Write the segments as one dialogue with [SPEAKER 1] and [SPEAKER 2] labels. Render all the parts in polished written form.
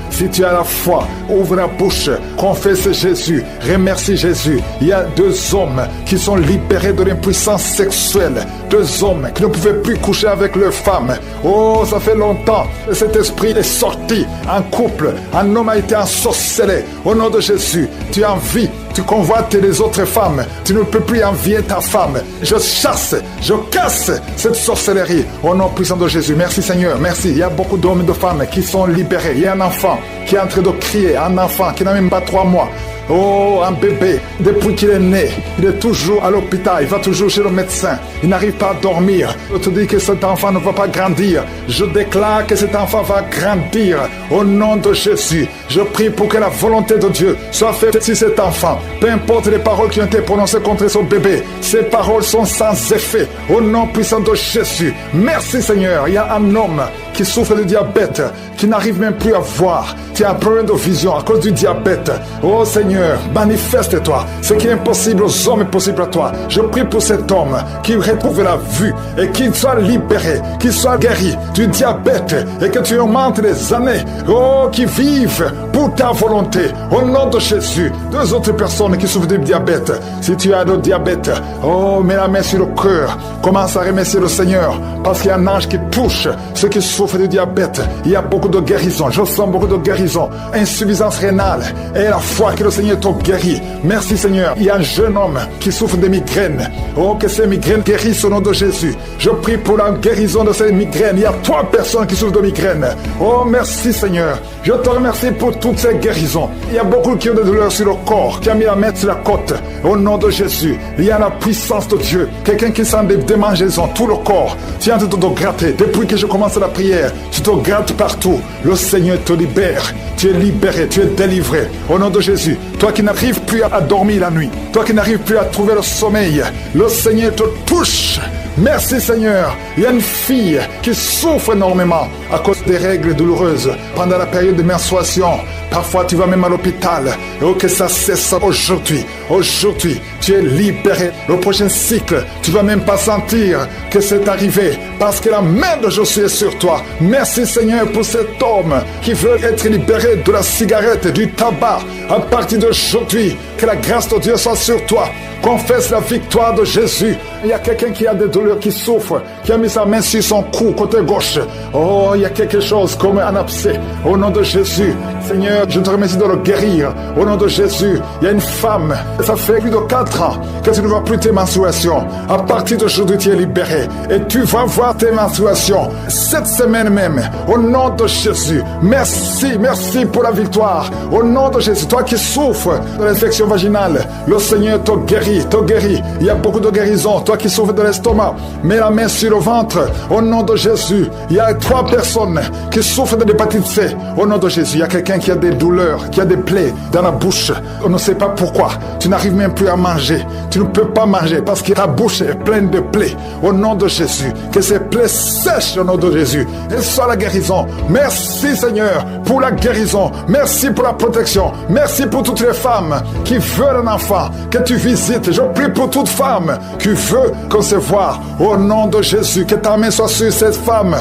[SPEAKER 1] Si tu as la foi, ouvre la bouche, confesse Jésus, remercie Jésus. Il y a 2 hommes qui sont libérés de l'impuissance sexuelle. 2 hommes qui ne pouvaient plus coucher avec leurs femmes. Oh, ça fait longtemps que cet esprit est sorti en couple. Un homme a été ensorcelé. Au nom de Jésus, tu envies, tu convoites les autres femmes. Tu ne peux plus envier ta femme. Je chasse, je casse cette sorcellerie. Au nom puissant de Jésus. Merci Seigneur, merci. Il y a beaucoup d'hommes et de femmes qui sont libérés. Il y a un enfant qui est en train de crier, un enfant qui n'a même pas 3 mois. Oh, un bébé, depuis qu'il est né, il est toujours à l'hôpital, il va toujours chez le médecin, il n'arrive pas à dormir. Je te dis que cet enfant ne va pas grandir. Je déclare que cet enfant va grandir au nom de Jésus. Je prie pour que la volonté de Dieu soit faite sur cet enfant. Peu importe les paroles qui ont été prononcées contre son bébé, ces paroles sont sans effet. Au nom puissant de Jésus. Merci Seigneur. Il y a un homme qui souffre de diabète, qui n'arrive même plus à voir, qui a un problème de vision à cause du diabète. Oh Seigneur, manifeste-toi. Ce qui est impossible aux hommes est possible à toi. Je prie pour cet homme qui retrouve la vue et qu'il soit libéré, qu'il soit guéri du diabète et que tu augmentes les années. Oh, qui vivent pour ta volonté. Au nom de Jésus. 2 autres personnes qui souffrent du diabète. Si tu as le diabète, oh, mets la main sur le cœur. Commence à remercier le Seigneur parce qu'il y a un ange qui touche ceux qui souffrent du diabète. Il y a beaucoup de guérison. Je sens beaucoup de guérison. Insuffisance rénale. Et la foi que le Seigneur t'a guéri. Merci Seigneur. Il y a un jeune homme qui souffre de migraines. Oh, que ces migraines guérissent au nom de Jésus. Je prie pour la guérison de ces migraines. Il y a 3 personnes qui souffrent de migraines. Oh, merci Seigneur. Je te remercie pour toutes ces guérisons. Il y a beaucoup qui ont des douleurs sur le corps, qui a mis la main sur la côte. Au nom de Jésus. Il y a la puissance de Dieu. Quelqu'un qui sent des démangeaisons, tout le corps. Tu es en train de te gratter. Depuis que je commence la prière, tu te grattes partout. Le Seigneur te libère. Tu es libéré, tu es délivré. Au nom de Jésus. Toi qui n'arrives plus à dormir la nuit. Toi qui n'arrives plus à trouver le sommeil. Le Seigneur te touche. Merci Seigneur. Il y a une fille qui souffre énormément à cause des règles douloureuses pendant la période de menstruation. Parfois tu vas même à l'hôpital. Et que ça cesse aujourd'hui. Aujourd'hui, tu es libéré. Le prochain cycle, tu vas même pas sentir que c'est arrivé parce que la main de Jésus est sur toi. Merci Seigneur pour cet homme qui veut être libéré de la cigarette, du tabac. À partir d'aujourd'hui, que la grâce de Dieu soit sur toi. Confesse la victoire de Jésus. Il y a quelqu'un qui a des douleurs, qui souffre, qui a mis sa main sur son cou, côté gauche. Oh, il y a quelque chose comme un abcès. Au nom de Jésus, Seigneur, je te remercie de le guérir. Au nom de Jésus, il y a une femme, ça fait plus de 4 ans que tu ne vois plus tes menstruations. À partir d'aujourd'hui, tu es libéré. Et tu vas voir tes menstruations cette semaine même. Au nom de Jésus, merci, merci pour la victoire. Au nom de Jésus, toi qui souffres de l'infection vaginale, le Seigneur te guérit, te guérit. Il y a beaucoup de guérisons. Toi qui souffres de l'estomac, mets la main sur le ventre. Au nom de Jésus, il y a 3 personnes qui souffrent de l'hépatite C. Au nom de Jésus, il y a quelqu'un qui a des douleurs, qui a des plaies dans la bouche. On ne sait pas pourquoi. Tu n'arrives même plus à manger. Tu ne peux pas manger parce que ta bouche est pleine de plaies. Au nom de Jésus, que ces plaies sèchent au nom de Jésus. Et soit la guérison. Merci Seigneur pour la guérison. Merci pour la protection. Merci pour toutes les femmes qui veulent un enfant, que tu visites. Je prie pour toute femme qui veut concevoir. Au nom de Jésus, que ta main soit sur cette femme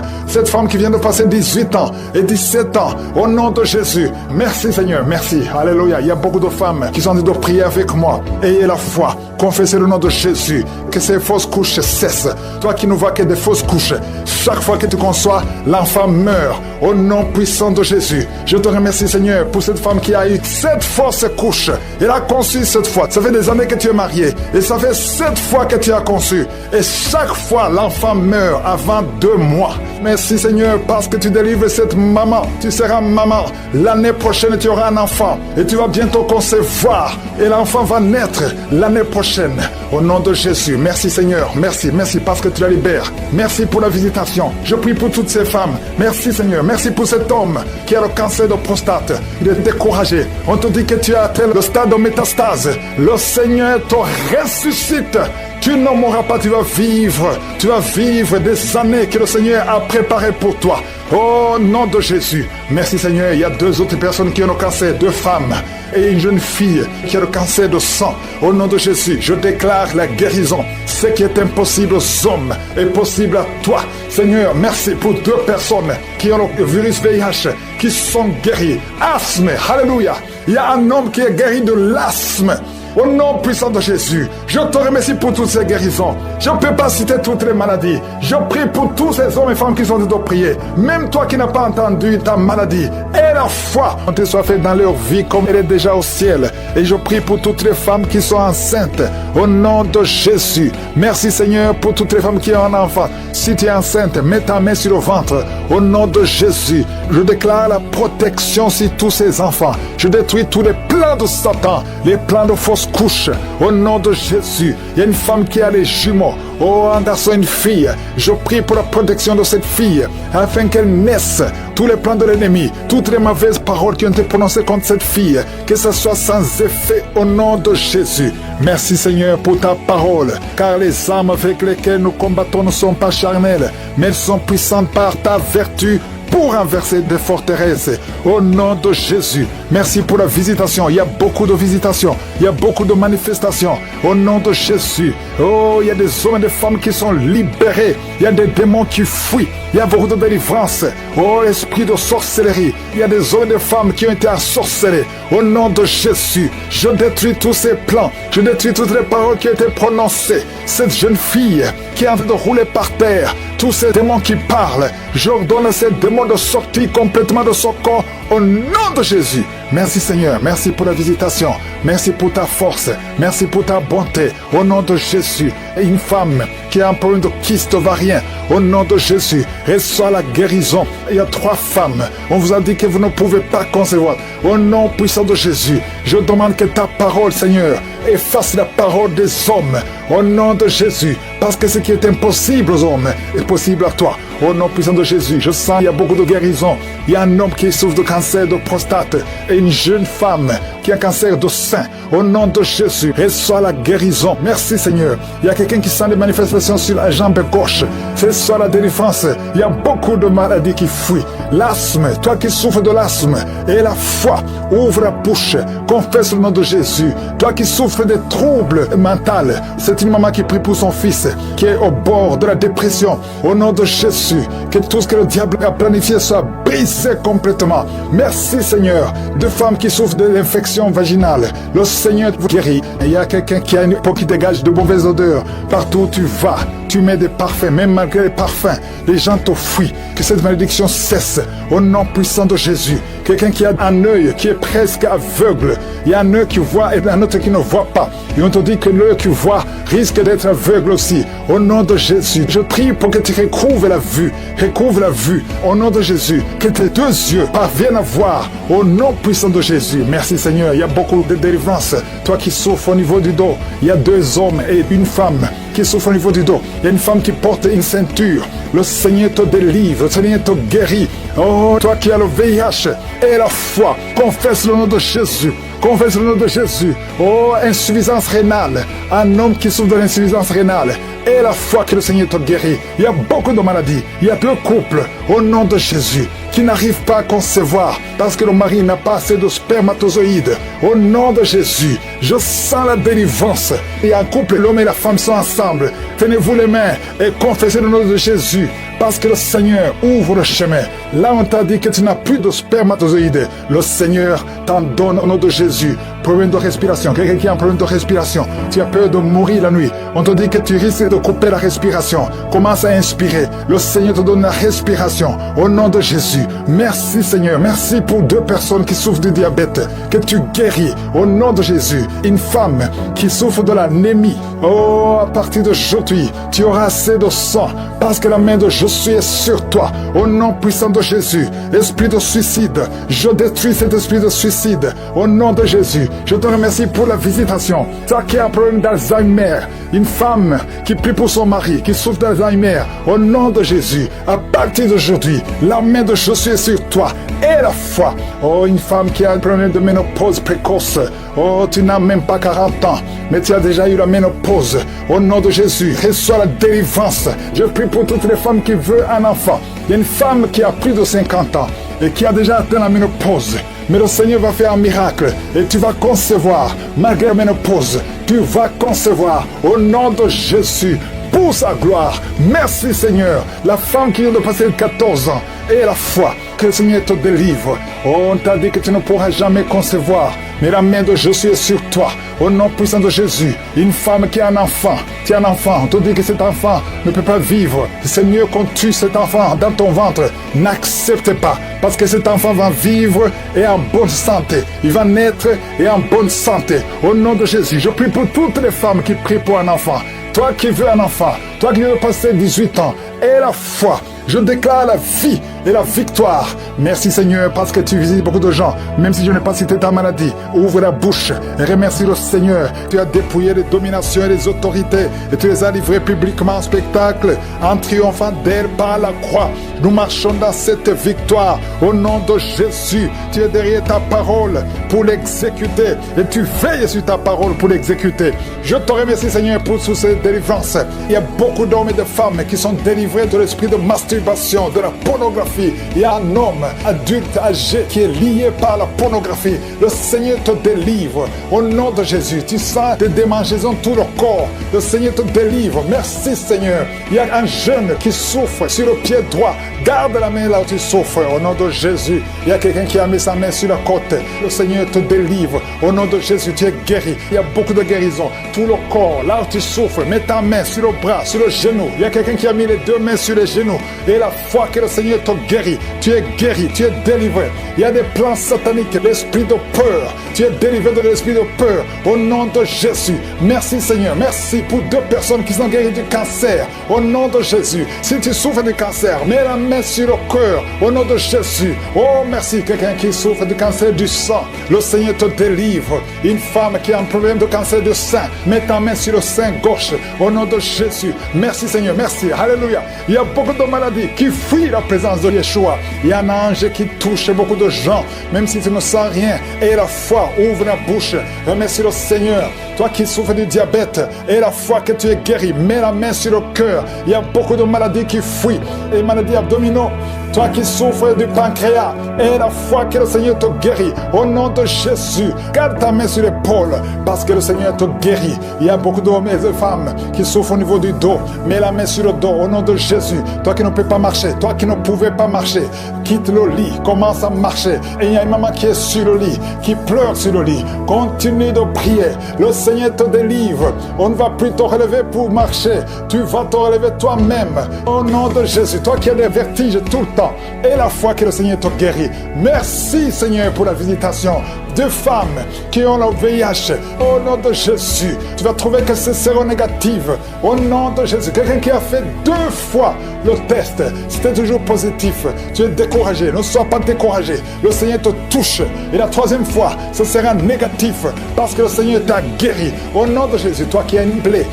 [SPEAKER 1] qui vient de passer 18 ans et 17 ans. Au nom de Jésus. Merci Seigneur, merci. Alléluia. Il y a beaucoup de femmes qui sont en train de prier avec moi. Ayez la foi. Confessez le nom de Jésus. Que ces fausses couches cessent. Toi qui ne vois que des fausses couches, chaque fois que tu conçois, l'enfant meurt. Au nom puissant de Jésus. Je te remercie Seigneur pour cette femme qui a eu 7 fausses couches. Elle a conçu cette fois. Ça fait des années que tu es marié. Et ça fait 7 fois que tu as conçu. Et chaque fois, l'enfant meurt avant 2 mois. Merci Seigneur parce que tu délivres cette maman. Tu seras maman. L'année prochaine, tu auras un enfant. Et tu vas bientôt concevoir. Et l'enfant va naître l'année prochaine. Au nom de Jésus. Merci Seigneur. Merci. Merci parce que tu la libères. Merci pour la visitation. Je prie pour toutes ces femmes. Merci Seigneur. Merci pour cet homme qui a le cancer de prostate. Il est découragé. On te dit que tu as atteint le stade de métastase. Le Seigneur te ressuscite. Tu n'en mourras pas, tu vas vivre des années que le Seigneur a préparées pour toi. Au nom de Jésus. Merci Seigneur. Il y a 2 autres personnes qui ont le cancer, 2 femmes et une jeune fille qui a le cancer de sang. Au nom de Jésus, je déclare la guérison. Ce qui est impossible aux hommes est possible à toi. Seigneur, merci pour 2 personnes qui ont le virus VIH, qui sont guéries. Asthme, alléluia. Il y a un homme qui est guéri de l'asthme. Au nom puissant de Jésus, je te remercie pour toutes ces guérisons. Je ne peux pas citer toutes les maladies. Je prie pour tous ces hommes et femmes qui sont en train de prier. Même toi qui n'as pas entendu ta maladie. Et la foi te soit faite dans leur vie comme elle est déjà au ciel. Et je prie pour toutes les femmes qui sont enceintes. Au nom de Jésus. Merci Seigneur pour toutes les femmes qui ont un enfant. Si tu es enceinte, mets ta main sur le ventre. Au nom de Jésus. Je déclare la protection sur tous ces enfants. Je détruis tous les plans de Satan. Les plans de fausses couches. Au nom de Jésus. Il y a une femme qui a les jumeaux. Oh, un garçon, une fille. Je prie pour la protection de cette fille, afin qu'elle naisse. Tous les plans de l'ennemi, toutes les mauvaises paroles qui ont été prononcées contre cette fille, que ce soit sans effet au nom de Jésus. Merci Seigneur pour ta parole, car les armes avec lesquelles nous combattons ne sont pas charnelles, mais elles sont puissantes par ta vertu, pour renverser des forteresses. Au nom de Jésus. Merci pour la visitation. Il y a beaucoup de visitations. Il y a beaucoup de manifestations. Au nom de Jésus. Oh, il y a des hommes et des femmes qui sont libérés. Il y a des démons qui fuient. Il y a beaucoup de délivrance. Oh, esprit de sorcellerie. Il y a des hommes et des femmes qui ont été ensorcelés. Au nom de Jésus. Je détruis tous ces plans. Je détruis toutes les paroles qui ont été prononcées. Cette jeune fille qui est en train de rouler par terre. Tous ces démons qui parlent. J'ordonne à ces démons de sortir complètement de son corps au nom de Jésus. Merci Seigneur, merci pour la visitation, merci pour ta force, merci pour ta bonté, au nom de Jésus. Et une femme qui a un problème de kyste ovarien, au nom de Jésus, reçoit la guérison. Il y a 3 femmes, on vous a dit que vous ne pouvez pas concevoir. Au nom puissant de Jésus, je demande que ta parole Seigneur efface la parole des hommes, au nom de Jésus, parce que ce qui est impossible aux hommes est possible à toi. Au nom puissant de Jésus, je sens qu'il y a beaucoup de guérisons. Il y a un homme qui souffre de cancer de prostate et une jeune femme qui a un cancer de sein. Au nom de Jésus, reçois la guérison. Merci Seigneur. Il y a quelqu'un qui sent des manifestations sur la jambe gauche. Reçois la délivrance. Il y a beaucoup de maladies qui fuient. L'asthme, toi qui souffres de l'asthme, et la foi, ouvre la bouche, confesse le nom de Jésus. Toi qui souffres des troubles mentaux, c'est une maman qui prie pour son fils qui est au bord de la dépression. Au nom de Jésus, que tout ce que le diable a planifié soit brisé complètement. Merci Seigneur. De femmes qui souffrent de l'infection vaginale, le Seigneur vous guérit. Il y a quelqu'un qui a une peau qui dégage de mauvaises odeurs. Partout où tu vas, tu mets des parfums, même malgré les parfums, les gens te fuient. Que cette malédiction cesse au nom puissant de Jésus. Quelqu'un qui a un œil qui est presque aveugle. Il y a un œil qui voit et un autre qui ne voit pas. Et on te dit que l'œil qui voit risque d'être aveugle aussi. Au nom de Jésus, je prie pour que tu recouvres la vue. Recouvre la vue. Au nom de Jésus, que tes 2 yeux parviennent à voir. Au nom puissant de Jésus. Merci Seigneur. Il y a beaucoup de délivrance. Toi qui souffres au niveau du dos, il y a 2 hommes et une femme qui souffrent au niveau du dos. Il y a une femme qui porte une ceinture. Le Seigneur te délivre. Le Seigneur te guérit. Oh, toi qui as le VIH et la foi, confesse le nom de Jésus. Confesse le nom de Jésus. Oh, insuffisance rénale. Un homme qui souffre de l'insuffisance rénale. Et la foi que le Seigneur te guérit. Il y a beaucoup de maladies. Il y a 2 couples, au nom de Jésus, qui n'arrivent pas à concevoir parce que le mari n'a pas assez de spermatozoïdes. Au nom de Jésus, je sens la délivrance. Il y a un couple, l'homme et la femme sont ensemble. Tenez-vous les mains et confessez le nom de Jésus. Parce que le Seigneur ouvre le chemin. Là, on t'a dit que tu n'as plus de spermatozoïdes. Le Seigneur t'en donne au nom de Jésus. Problème de respiration. Quelqu'un qui a un problème de respiration. Tu as peur de mourir la nuit. On te dit que tu risques de couper la respiration. Commence à inspirer. Le Seigneur te donne la respiration. Au nom de Jésus. Merci Seigneur. Merci pour 2 personnes qui souffrent du diabète. Que tu guéris. Au nom de Jésus. Une femme qui souffre de l'anémie. Oh, à partir d'aujourd'hui, tu auras assez de sang. Parce que la main de Jésus est sur toi. Au nom puissant de Jésus. Esprit de suicide. Je détruis cet esprit de suicide. Au nom de Jésus. je te remercie pour la visitation. Toi qui as un problème d'Alzheimer, une femme qui prie pour son mari, qui souffre d'Alzheimer, au nom de Jésus, à partir d'aujourd'hui, la main de Jésus est sur toi et la foi. Oh, une femme qui a un problème de ménopause précoce. Oh, tu n'as même pas 40 ans, mais tu as déjà eu la ménopause. Au nom de Jésus, reçois la délivrance. Je prie pour toutes les femmes qui veulent un enfant. Il y a une femme qui a plus de 50 ans et qui a déjà atteint la ménopause. Mais le Seigneur va faire un miracle et tu vas concevoir, malgré la ménopause, tu vas concevoir au nom de Jésus pour sa gloire. Merci Seigneur. La femme qui vient de passer 14 ans et la foi, que le Seigneur te délivre. Oh, on t'a dit que tu ne pourras jamais concevoir, mais la main de Jésus est sur toi. Au nom puissant de Jésus, une femme qui a un enfant, tu as un enfant, on te dit que cet enfant ne peut pas vivre. C'est mieux qu'on tue cet enfant dans ton ventre. N'accepte pas, parce que cet enfant va vivre et en bonne santé. Il va naître et en bonne santé. Au nom de Jésus, je prie pour toutes les femmes qui prient pour un enfant. Toi qui veux un enfant, toi qui veux passer 18 ans, et la foi, je déclare la vie et la victoire. Merci Seigneur parce que tu visites beaucoup de gens. Même si je n'ai pas cité ta maladie, ouvre la bouche et remercie le Seigneur. Tu as dépouillé les dominations et les autorités et tu les as livrées publiquement en spectacle en triomphant d'elles par la croix. Nous marchons dans cette victoire au nom de Jésus. Tu es derrière ta parole pour l'exécuter et tu veilles sur ta parole pour l'exécuter. Je te remercie Seigneur pour toutes ces délivrances. Il y a beaucoup d'hommes et de femmes qui sont délivrés de l'esprit de masturbation, de la pornographie. Il y a un homme adulte âgé qui est lié par la pornographie. Le Seigneur te délivre au nom de Jésus. Tu sens des démangeaisons tout le corps. Le Seigneur te délivre. Merci Seigneur. Il y a un jeune qui souffre sur le pied droit. Garde la main là où tu souffres au nom de Jésus. Il y a quelqu'un qui a mis sa main sur la côte. Le Seigneur te délivre au nom de Jésus. Tu es guéri. Il y a beaucoup de guérison. Tout le corps, là où tu souffres, mets ta main sur le bras, sur le genou. Il y a quelqu'un qui a mis les deux mains sur les genoux. Et la foi que le Seigneur te guérit. Tu es guéri, tu es délivré. Il y a des plans sataniques, l'esprit de peur. Tu es délivré de l'esprit de peur au nom de Jésus. Merci Seigneur. Merci pour 2 personnes qui sont guéries du cancer au nom de Jésus. Si tu souffres du cancer, mets la main sur le cœur au nom de Jésus. Oh merci. Quelqu'un qui souffre du cancer du sang, le Seigneur te délivre. Une femme qui a un problème de cancer du sein, mets ta main sur le sein gauche au nom de Jésus. Merci Seigneur. Merci. Alléluia. Il y a beaucoup de maladies qui fuient la présence de Yeshua. Il y a un ange qui touche beaucoup de gens, même si tu ne sens rien. Et la foi, ouvre la bouche. Remercie le Seigneur. Toi qui souffres du diabète, et la foi que tu es guéri, mets la main sur le cœur. Il y a beaucoup de maladies qui fuient, et maladies abdominaux. Toi qui souffres du pancréas, et la foi que le Seigneur te guérit, au nom de Jésus, garde ta main sur l'épaule, parce que le Seigneur te guérit. Il y a beaucoup d'hommes et de femmes qui souffrent au niveau du dos. Mets la main sur le dos, au nom de Jésus. Toi qui ne peux pas marcher, toi qui ne pouvais pas marcher, quitte le lit, commence à marcher. Et il y a une maman qui est sur le lit, qui pleure sur le lit. Continue de prier. Le Seigneur te délivre. On ne va plus te relever pour marcher. Tu vas te relever toi-même. Au nom de Jésus. Toi qui as des vertiges tout le temps. Et la foi que le Seigneur te guérit. Merci Seigneur pour la visitation de femmes qui ont le VIH. Au nom de Jésus. Tu vas trouver que c'est séronégatif. Au nom de Jésus. Quelqu'un qui a fait 2 fois le test. C'était toujours positif. Tu es découragé. Ne sois pas découragé. Le Seigneur te touche. Et la 3e fois, ce sera négatif. Parce que le Seigneur t'a guéri. Au nom de Jésus. Toi qui as une plaie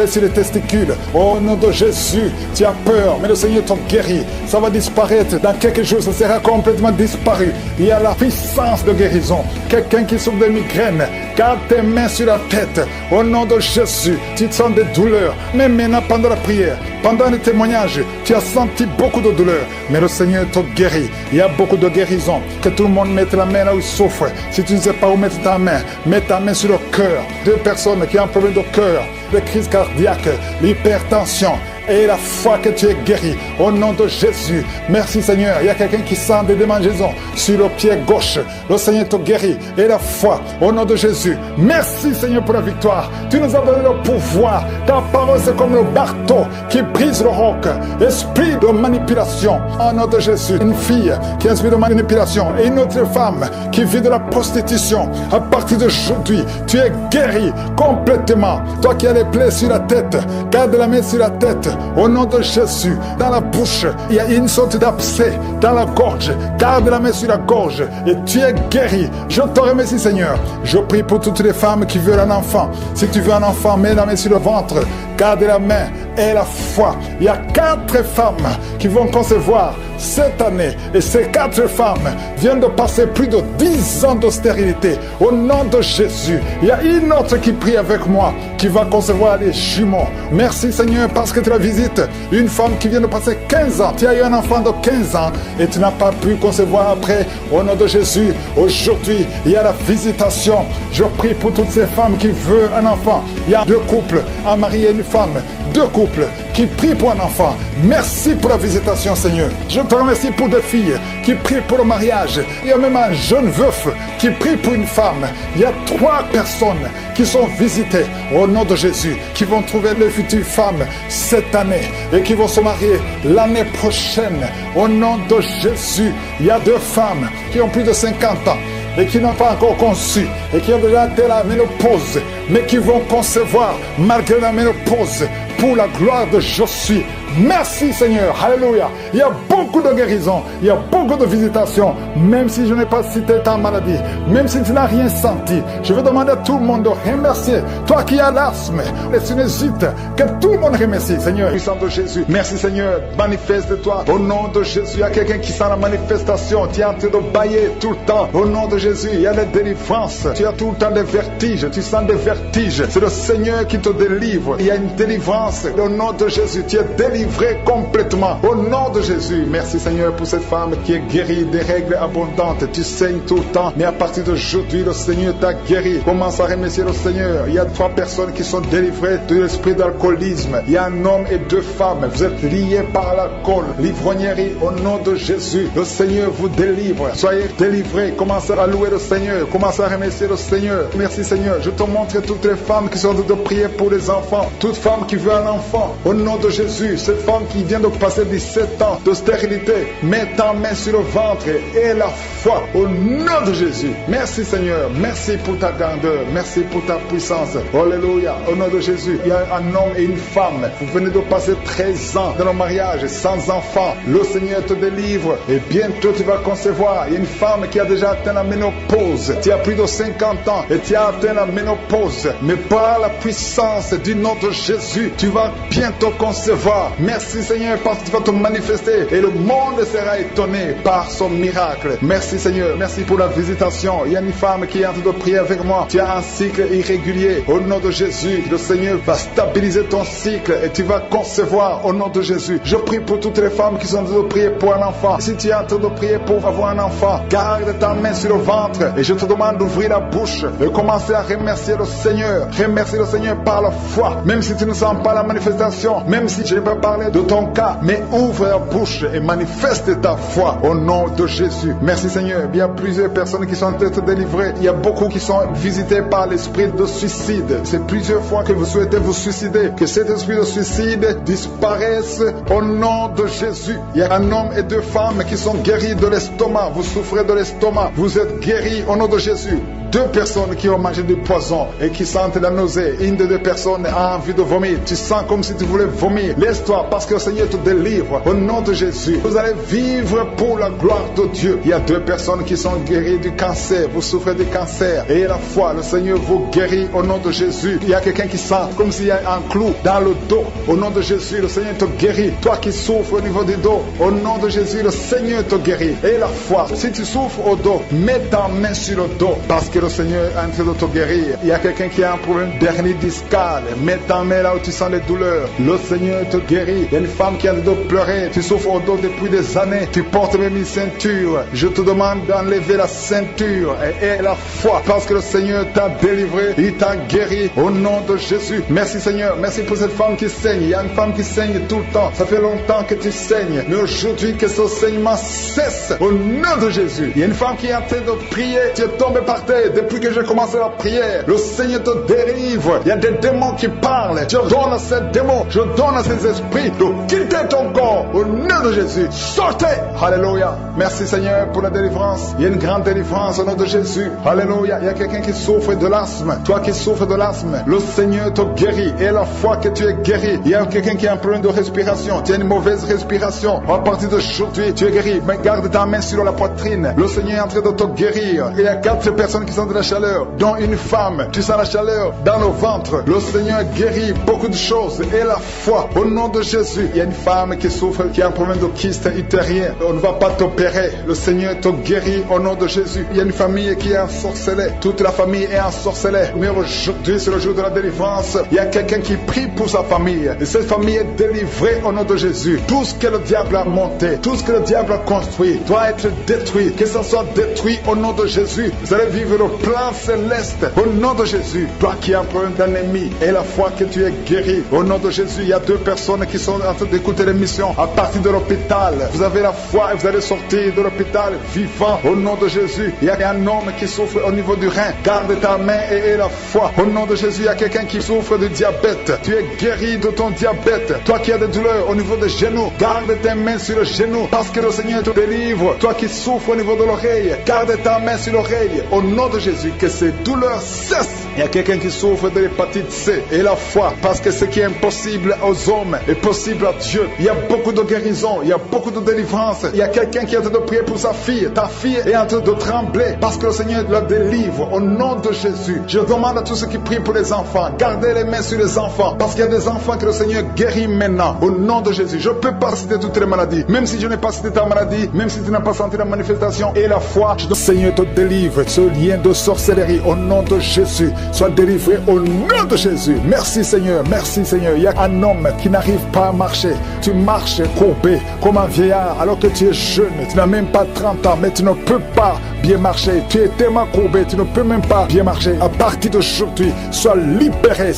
[SPEAKER 1] sur les testicules. Au nom de Jésus. Tu as peur. Mais le Seigneur t'a guéri. Ça va disparaître. Dans quelques jours, ça sera complètement disparu. Il y a la puissance de guérison. Quelqu'un qui souffre de migraine, garde tes mains sur la tête. Au nom de Jésus, tu sens des douleurs. Mais maintenant, pendant la prière, pendant les témoignages, tu as senti beaucoup de douleurs. Mais le Seigneur te guérit. Il y a beaucoup de guérison. Que tout le monde mette la main là où il souffre. Si tu ne sais pas où mettre ta main, mets ta main sur le cœur. 2 personnes qui ont un problème de cœur, de crise cardiaque, l'hypertension. Et la foi que tu es guéri au nom de Jésus. Merci Seigneur. Il y a quelqu'un qui sent des démangeaisons sur le pied gauche. Le Seigneur te guérit. Et la foi au nom de Jésus. Merci Seigneur pour la victoire. Tu nous as donné le pouvoir. Ta parole c'est comme le marteau qui brise le roc. Esprit de manipulation. Au nom de Jésus. Une fille qui a un esprit de manipulation. Et une autre femme qui vit de la prostitution. À partir d'aujourd'hui, tu es guéri complètement. Toi qui as les plaies sur la tête, garde la main sur la tête. au nom de Jésus. Dans la bouche, il y a une sorte d'abcès dans la gorge. Garde la main sur la gorge et tu es guéri. Je te remercie, Seigneur. Je prie pour toutes les femmes qui veulent un enfant. Si tu veux un enfant, mets la main sur le ventre. Garde la main et la foi. Il y a 4 femmes qui vont concevoir cette année. Et ces 4 femmes viennent de passer plus de 10 ans d'austérité. Au nom de Jésus, il y a une autre qui prie avec moi, qui va concevoir les jumeaux. Merci Seigneur parce que tu la visites. Une femme qui vient de passer 15 ans. Tu as eu un enfant de 15 ans et tu n'as pas pu concevoir après. Au nom de Jésus, aujourd'hui, il y a la visitation. Je prie pour toutes ces femmes qui veulent un enfant. Il y a 2 couples, un mari et une femme. 2 couples qui prient pour un enfant. Merci pour la visitation, Seigneur. Je te remercie pour 2 filles qui prient pour le mariage. Il y a même un jeune veuf qui prie pour une femme. Il y a 3 personnes qui sont visitées au nom de Jésus, qui vont trouver leur future femme cette année et qui vont se marier l'année prochaine. Au nom de Jésus, il y a 2 femmes qui ont plus de 50 ans et qui n'ont pas encore conçu et qui ont déjà atteint la ménopause, mais qui vont concevoir malgré la ménopause pour la gloire de Jésus. Merci Seigneur, alléluia. Il y a beaucoup de guérisons, il y a beaucoup de visitations, même si je n'ai pas cité ta maladie, même si tu n'as rien senti. Je veux demander à tout le monde de remercier, toi qui as l'asthme, les sinusites, que tout le monde remercie Seigneur. Puissant de Jésus, merci Seigneur, manifeste-toi au nom de Jésus. Il y a quelqu'un qui sent la manifestation, tu es en train de bailler tout le temps. Au nom de Jésus, il y a la délivrance, tu as tout le temps des vertiges, tu sens des vertiges. C'est le Seigneur qui te délivre. Il y a une délivrance au nom de Jésus, tu es délivré complètement au nom de Jésus. Merci Seigneur pour cette femme qui est guérie des règles abondantes. Tu saignes tout le temps, mais à partir d'aujourd'hui le Seigneur t'a guéri. Commence à remercier le Seigneur. Il y a 3 personnes qui sont délivrées de l'esprit d'alcoolisme. Il y a un homme et 2 femmes. Vous êtes liés par l'alcool, l'ivrognerie. Au nom de Jésus, le Seigneur vous délivre. Soyez délivrés. Commencez à louer le Seigneur. Commencez à remercier le Seigneur. Merci Seigneur. Je te montre toutes les femmes qui sont en train de prier pour les enfants. Toute femme qui veut un enfant, au nom de Jésus. Cette femme qui vient de passer 17 ans de stérilité, mets ta main sur le ventre et la foi au nom de Jésus. Merci Seigneur, merci pour ta grandeur, merci pour ta puissance. Alléluia, au nom de Jésus. Il y a un homme et une femme, vous venez de passer 13 ans dans le mariage sans enfant. Le Seigneur te délivre et bientôt tu vas concevoir. Il y a une femme qui a déjà atteint la ménopause. Tu as plus de 50 ans et tu as atteint la ménopause, mais par la puissance du nom de Jésus, tu vas bientôt concevoir. Merci Seigneur parce que tu vas te manifester et le monde sera étonné par son miracle. Merci Seigneur, merci pour la visitation. Il y a une femme qui est en train de prier avec moi. Tu as un cycle irrégulier. Au nom de Jésus, le Seigneur va stabiliser ton cycle et tu vas concevoir au nom de Jésus. Je prie pour toutes les femmes qui sont en train de prier pour un enfant. Si tu es en train de prier pour avoir un enfant, garde ta main sur le ventre et je te demande d'ouvrir la bouche et commencer à remercier le Seigneur. Remercier le Seigneur par la foi. Même si tu ne sens pas la manifestation, même si je n'ai pas parler de ton cas, mais ouvre la bouche et manifeste ta foi au nom de Jésus. Merci Seigneur. Il y a plusieurs personnes qui sont en train de délivrer. Il y a beaucoup qui sont visités par l'esprit de suicide. C'est plusieurs fois que vous souhaitez vous suicider. Que cet esprit de suicide disparaisse au nom de Jésus. Il y a un homme et 2 femmes qui sont guéris de l'estomac. Vous souffrez de l'estomac. Vous êtes guéris au nom de Jésus. 2 personnes qui ont mangé du poison et qui sentent la nausée. Une des 2 personnes a envie de vomir. Tu sens comme si tu voulais vomir. Laisse-toi parce que le Seigneur te délivre. Au nom de Jésus, vous allez vivre pour la gloire de Dieu. Il y a 2 personnes qui sont guéries du cancer. Vous souffrez du cancer. Et la foi, le Seigneur vous guérit au nom de Jésus. Il y a quelqu'un qui sent comme s'il y a un clou dans le dos. Au nom de Jésus, le Seigneur te guérit. Toi qui souffres au niveau du dos, au nom de Jésus, le Seigneur te guérit. Et la foi, si tu souffres au dos, mets ta main sur le dos parce que le Seigneur est en train de te guérir. Il y a quelqu'un qui a un problème d'hernie discale. Mets ta main là où tu sens les douleurs. Le Seigneur te guérit. Il y a une femme qui a le dos pleurer. Tu souffres au dos depuis des années. Tu portes même une ceinture. Je te demande d'enlever la ceinture et la foi parce que le Seigneur t'a délivré. Il t'a guéri au nom de Jésus. Merci Seigneur. Merci pour cette femme qui saigne. Il y a une femme qui saigne tout le temps. Ça fait longtemps que tu saignes. Mais aujourd'hui que ce saignement cesse au nom de Jésus. Il y a une femme qui est en train de prier. Tu es tombé par terre depuis que j'ai commencé la prière. Le Seigneur te délivre. Il y a des démons qui parlent. Je donne à ces démons. Je donne à ces esprits esprit de quitter ton corps. Au nom de Jésus, sortez. Alléluia. Merci Seigneur pour la délivrance. Il y a une grande délivrance au nom de Jésus. Alléluia. Il y a quelqu'un qui souffre de l'asthme. Toi qui souffres de l'asthme, le Seigneur te guérit. Et la fois que tu es guéri, il y a quelqu'un qui a un problème de respiration. Tu as une mauvaise respiration. À partir d'aujourd'hui, tu es guéri. Mais garde ta main sur la poitrine. Le Seigneur est en train de te guérir. Il y a 4 personnes qui sentent de la chaleur, dont une femme. Tu sens la chaleur dans le ventre. Le Seigneur guérit beaucoup de choses. Et la foi, au nom de Jésus. Il y a une femme qui souffre, qui a un problème de kyste utérien. On ne va pas t'opérer. Le Seigneur te guérit au nom de Jésus. Il y a une famille qui est ensorcelée. Toute la famille est ensorcelée. Mais aujourd'hui, c'est le jour de la délivrance. Il y a quelqu'un qui prie pour sa famille. Et cette famille est délivrée au nom de Jésus. Tout ce que le diable a monté, tout ce que le diable a construit, doit être détruit. Que ça soit détruit au nom de Jésus. Vous allez vivre le plan céleste au nom de Jésus. Toi qui as un problème d'ennemi et la foi que tu es guéri, au nom de Jésus, il y a 2 personnes qui sont en train d'écouter l'émission à partir de l'hôpital. Vous avez la foi et vous allez sortir de l'hôpital vivant au nom de Jésus. Il y a un homme qui souffre au niveau du rein. Garde ta main et la foi. Au nom de Jésus, il y a quelqu'un qui souffre de diabète. Tu es guéri de ton diabète. Toi qui as des douleurs au niveau des genoux, garde tes mains sur le genou parce que le Seigneur te délivre. Toi qui souffres au niveau de l'oreille, garde ta main sur l'oreille. Au nom de Jésus, que ces douleurs cessent. Il y a quelqu'un qui souffre de l'hépatite C et la foi, parce que ce qui est impossible aux hommes est possible à Dieu. Il y a beaucoup de guérison, il y a beaucoup de délivrance. Il y a quelqu'un qui est en train de prier pour sa fille. Ta fille est en train de trembler parce que le Seigneur la délivre au nom de Jésus. Je demande à tous ceux qui prient pour les enfants, gardez les mains sur les enfants, parce qu'il y a des enfants que le Seigneur guérit maintenant au nom de Jésus. Je ne peux pas citer toutes les maladies, même si je n'ai pas cité ta maladie, même si tu n'as pas senti la manifestation et la foi. Le Seigneur te délivre ce lien de sorcellerie au nom de Jésus. Sois délivré au nom de Jésus. Merci Seigneur, merci Seigneur. Il y a un homme qui n'arrive pas à marcher. Tu marches courbé comme un vieillard alors que tu es jeune. Tu n'as même pas 30 ans, mais tu ne peux pas bien marcher. Tu es tellement courbé, tu ne peux même pas bien marcher. À partir d'aujourd'hui, sois libéré,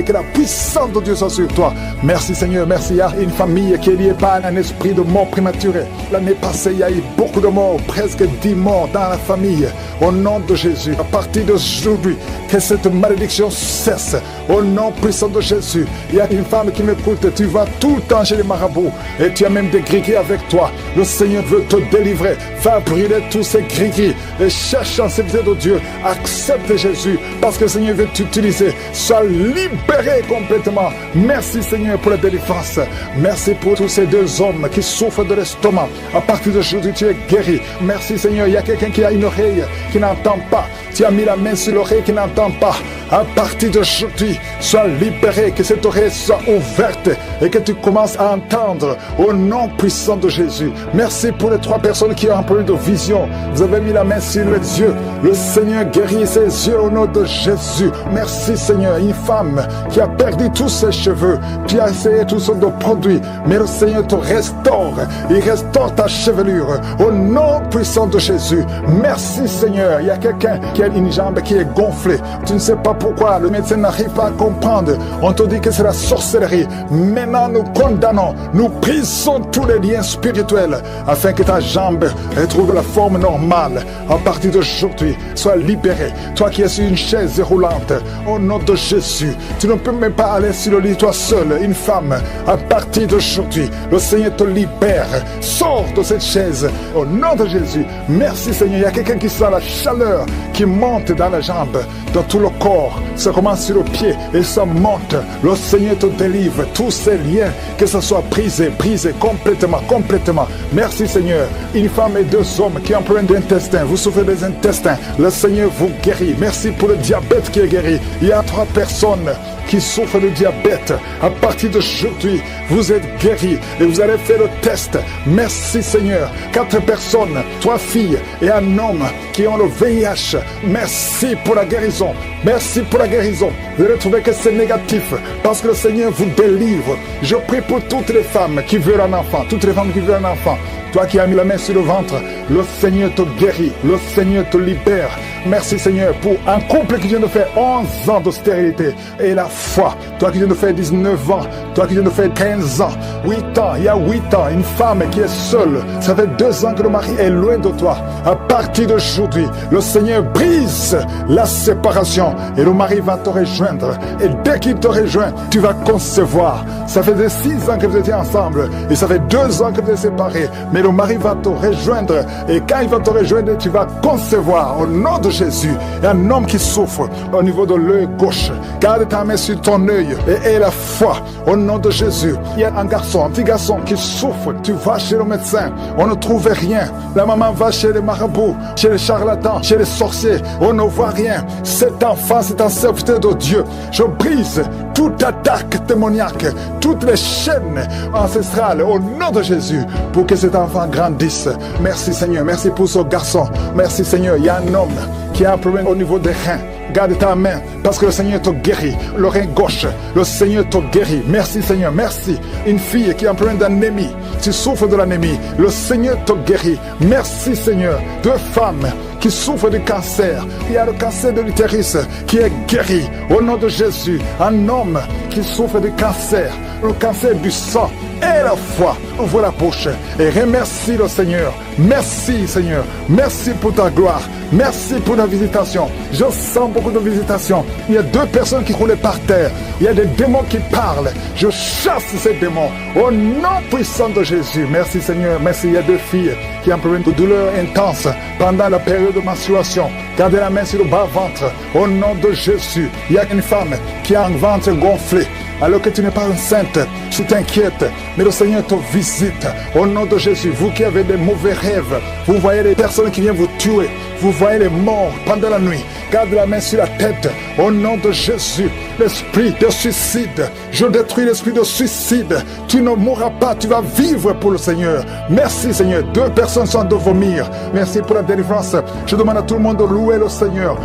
[SPEAKER 1] que la puissance de Dieu soit sur toi. Merci Seigneur, merci. Il y a une famille qui est liée par un esprit de mort prématurée. L'année passée, il y a eu beaucoup de morts, presque 10 morts dans la famille. Au nom de Jésus, à partir d'aujourd'hui, que cette malédiction cesse. Au nom puissant de Jésus, il y a une femme qui m'écoute. Tu vas tout le temps chez les marabouts et tu as même des gris-gris avec toi. Le Seigneur veut te délivrer. Fais brûler tous ces gris-gris et cherche en sécurité de Dieu. Accepte Jésus parce que le Seigneur veut t'utiliser. Sois libéré complètement. Merci Seigneur pour la délivrance. Merci pour tous ces 2 hommes qui souffrent de l'estomac. À partir d'aujourd'hui, tu es guéri. Merci Seigneur. Il y a quelqu'un qui a une oreille qui n'entend pas. Tu as mis la main sur l'oreille qui n'entend pas. À partir d'aujourd'hui, sois libéré, que cette oreille soit ouverte et que tu commences à entendre au nom puissant de Jésus. Merci pour les 3 personnes qui ont un problème de vision. Vous avez mis la main sur les yeux. Le Seigneur guérit ses yeux au nom de Jésus. Merci Seigneur. Une femme qui a perdu tous ses cheveux. Tu as essayé toutes sortes de produits, mais le Seigneur te restaure. Il restaure ta chevelure au nom puissant de Jésus. Merci Seigneur. Il y a quelqu'un qui a une jambe qui est gonflée. Tu ne sais pas pourquoi. Le médecin n'arrive pas à comprendre. On te dit que c'est la sorcellerie. Maintenant, nous condamnons. Nous brisons tous les liens spirituels afin que ta jambe retrouve la forme normale. À partir d'aujourd'hui, sois libéré. Toi qui es sur une chaise roulante, au nom de Jésus, tu ne peux même pas aller sur le lit toi seul, une femme. À partir d'aujourd'hui, le Seigneur te libère. Sors de cette chaise au nom de Jésus. Merci Seigneur. Il y a quelqu'un qui sent la chaleur qui monte dans la jambe, dans tout le corps. Ça commence sur le pied et ça monte. Le Seigneur te délivre. Tous ces liens, que ce soit brisé complètement. Merci Seigneur. Une femme et 2 hommes qui ont un problème d'intestin. Vous souffrez des intestins. Le Seigneur vous guérit. Merci pour le diabète qui est guéri. Il y a 3 personnes qui souffrent de diabète. À partir d'aujourd'hui, vous êtes guéris et vous allez faire le test. Merci Seigneur. 4 personnes, 3 filles et un homme qui ont le VIH. Merci pour la guérison. Merci pour la guérison. Vous allez trouver que c'est négatif parce que le Seigneur vous délivre. Je prie pour toutes les femmes qui veulent un enfant. Toutes les femmes qui veulent un enfant. Toi qui as mis la main sur le ventre, le Seigneur te guérit. Le Seigneur te libère. Merci Seigneur pour un couple qui vient de faire 11 ans de stérilité. Et la foi, toi qui viens de faire 19 ans, toi qui viens de faire 15 ans, 8 ans, il y a 8 ans, une femme qui est seule. Ça fait 2 ans que le mari est loin de toi. À partir d'aujourd'hui, le Seigneur brise la séparation et le mari va te rejoindre. Et dès qu'il te rejoint, tu vas concevoir. Ça fait 6 ans que vous étiez ensemble et ça fait 2 ans que vous êtes séparés. Mais le mari va te rejoindre et quand il va te rejoindre, tu vas concevoir au nom de Jésus. Il y a un homme qui souffre au niveau de l'œil gauche. Garde ta main sur ton œil et aie la foi au nom de Jésus. Il y a un petit garçon qui souffre. Tu vas chez le médecin, on ne trouve rien. La maman va chez les marabouts, chez les charlatans, chez les sorciers, on ne voit rien. Cet enfant, c'est un serviteur de Dieu. Je brise toute attaque démoniaque, toutes les chaînes ancestrales au nom de Jésus pour que cet enfant grandisse. Merci Seigneur, merci pour ce garçon. Merci Seigneur, il y a un homme qui a un problème au niveau des reins. Garde ta main parce que le Seigneur te guérit. Le rein gauche, le Seigneur te guérit. Merci Seigneur, merci. Une fille qui a un problème d'anémie, tu souffres de l'anémie, le Seigneur te guérit. Merci Seigneur. 2 femmes qui souffrent du cancer. Il y a le cancer de l'utérus qui est guéri au nom de Jésus. Un homme qui souffre du cancer, le cancer du sang. Et la foi, ouvre la bouche et remercie le Seigneur. Merci Seigneur, merci pour ta gloire, merci pour la visitation. Je sens beaucoup de visitations. Il y a 2 personnes qui roulent par terre. Il y a des démons qui parlent. Je chasse ces démons au nom puissant de Jésus. Merci Seigneur, merci. Il y a 2 filles qui ont un problème de douleur intense pendant la période de menstruation. Gardez la main sur le bas-ventre au nom de Jésus. Il y a une femme qui a un ventre gonflé. Alors que tu n'es pas enceinte, tu t'inquiètes, mais le Seigneur te visite au nom de Jésus. Vous qui avez des mauvais rêves, vous voyez les personnes qui viennent vous tuer, vous voyez les morts pendant la nuit. Garde la main sur la tête au nom de Jésus. L'esprit de suicide, je détruis l'esprit de suicide. Tu ne mourras pas, tu vas vivre pour le Seigneur. Merci Seigneur. 2 personnes sont de vomir. Merci pour la délivrance. Je demande à tout le monde de louer le Seigneur.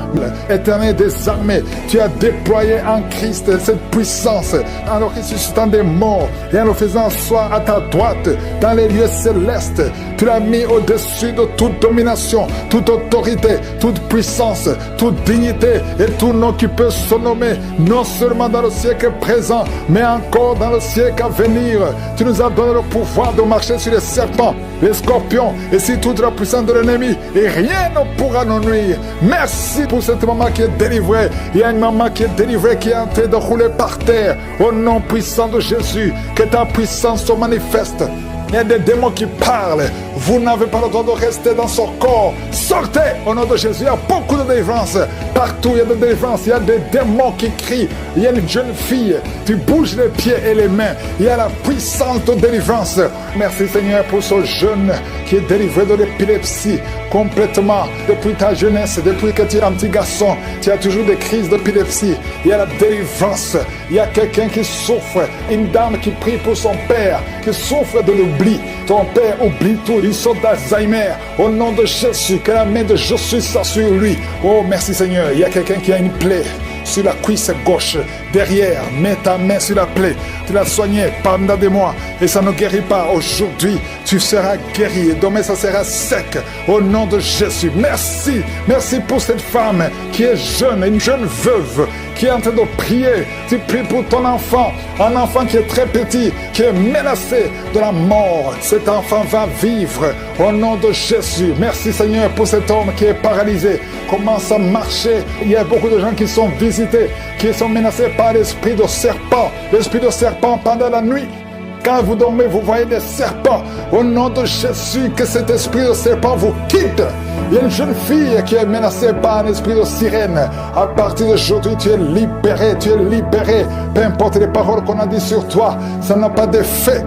[SPEAKER 1] Éternel des armées, tu as déployé en Christ cette puissance en le ressuscitant des morts et en le faisant asseoir à ta droite dans les lieux célestes. Tu l'as mis au-dessus de toute domination, toute autorité, toute puissance, toute dignité et tout nom qui peut se nommer, non seulement dans le siècle présent, mais encore dans le siècle à venir. Tu nous as donné le pouvoir de marcher sur les serpents, les scorpions et sur toute la puissance de l'ennemi, et rien ne pourra nous nuire. Merci pour cette maman qui est délivrée. Il y a une maman qui est délivrée, qui est en train de rouler par terre. Au nom puissant de Jésus, que ta puissance se manifeste. Il y a des démons qui parlent. Vous n'avez pas le droit de rester dans son corps. Sortez au nom de Jésus. Il y a beaucoup de délivrance. Partout, il y a de délivrance. Il y a des démons qui crient. Il y a une jeune fille. Tu bouges les pieds et les mains. Il y a la puissance de délivrance. Merci Seigneur pour ce jeune qui est délivré de l'épilepsie complètement. Depuis ta jeunesse, depuis que tu es un petit garçon, tu as toujours des crises d'épilepsie. Il y a la délivrance. Il y a quelqu'un qui souffre. Une dame qui prie pour son père, qui souffre de l'oubli. Ton père oublie tout. Il sort d'Alzheimer. Au nom de Jésus, que la main de Jésus soit sur lui. Oh, merci Seigneur. Il y a quelqu'un qui a une plaie sur la cuisse gauche, derrière. Mets ta main sur la plaie. Tu l'as soignée pendant des mois et ça ne guérit pas. Aujourd'hui, tu seras guéri et demain, ça sera sec. Au nom de Jésus. Merci. Merci pour cette femme qui est jeune, une jeune veuve qui est en train de prier. Tu pries pour ton enfant, un enfant qui est très petit, qui est menacé de la mort. Cet enfant va vivre au nom de Jésus. Merci Seigneur pour cet homme qui est paralysé. Commence à marcher. Il y a beaucoup de gens qui sont visités, qui sont menacés par l'esprit de serpent. L'esprit de serpent pendant la nuit. Quand vous dormez, vous voyez des serpents. Au nom de Jésus, que cet esprit de serpent vous quitte. Il y a une jeune fille qui est menacée par un esprit de sirène. À partir d'aujourd'hui, tu es libéré, tu es libéré. Peu importe les paroles qu'on a dit sur toi, ça n'a pas d'effet.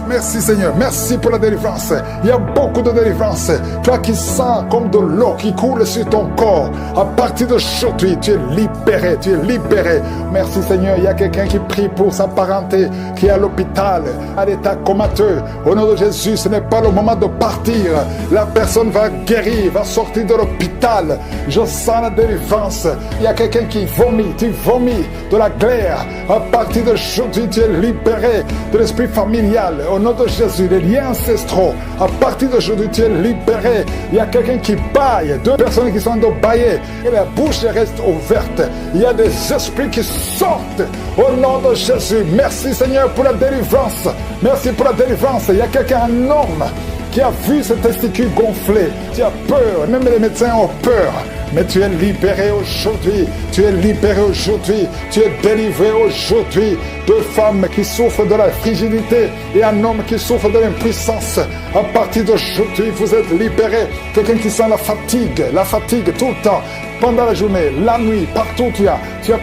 [SPEAKER 1] Merci Seigneur, merci pour la délivrance. Il y a beaucoup de délivrance. Toi qui sens comme de l'eau qui coule sur ton corps, à partir d'aujourd'hui, tu es libéré, tu es libéré. Merci Seigneur, il y a quelqu'un qui prie pour sa parenté, qui est à l'hôpital, à l'état comateux. Au nom de Jésus, ce n'est pas le moment de partir. La personne va guérir, va sortir de l'hôpital. Je sens la délivrance. Il y a quelqu'un qui vomit, tu vomis de la glaire. À partir d'aujourd'hui, tu es libéré de l'esprit familial. Au nom de Jésus, les liens ancestraux, à partir d'aujourd'hui, tu es libéré. Il y a quelqu'un qui baille, 2 personnes qui sont de bailler, et la bouche reste ouverte. Il y a des esprits qui sortent au nom de Jésus. Merci Seigneur pour la délivrance. Merci pour la délivrance. Il y a quelqu'un, un homme, qui a vu ses testicules gonflés. Tu as peur, même les médecins ont peur. Mais tu es libéré aujourd'hui, tu es libéré aujourd'hui, tu es délivré aujourd'hui. 2 femmes qui souffrent de la frigidité et un homme qui souffre de l'impuissance. À partir d'aujourd'hui, vous êtes libérés. Quelqu'un qui sent la fatigue tout le temps. Pendant la journée, la nuit, partout tu as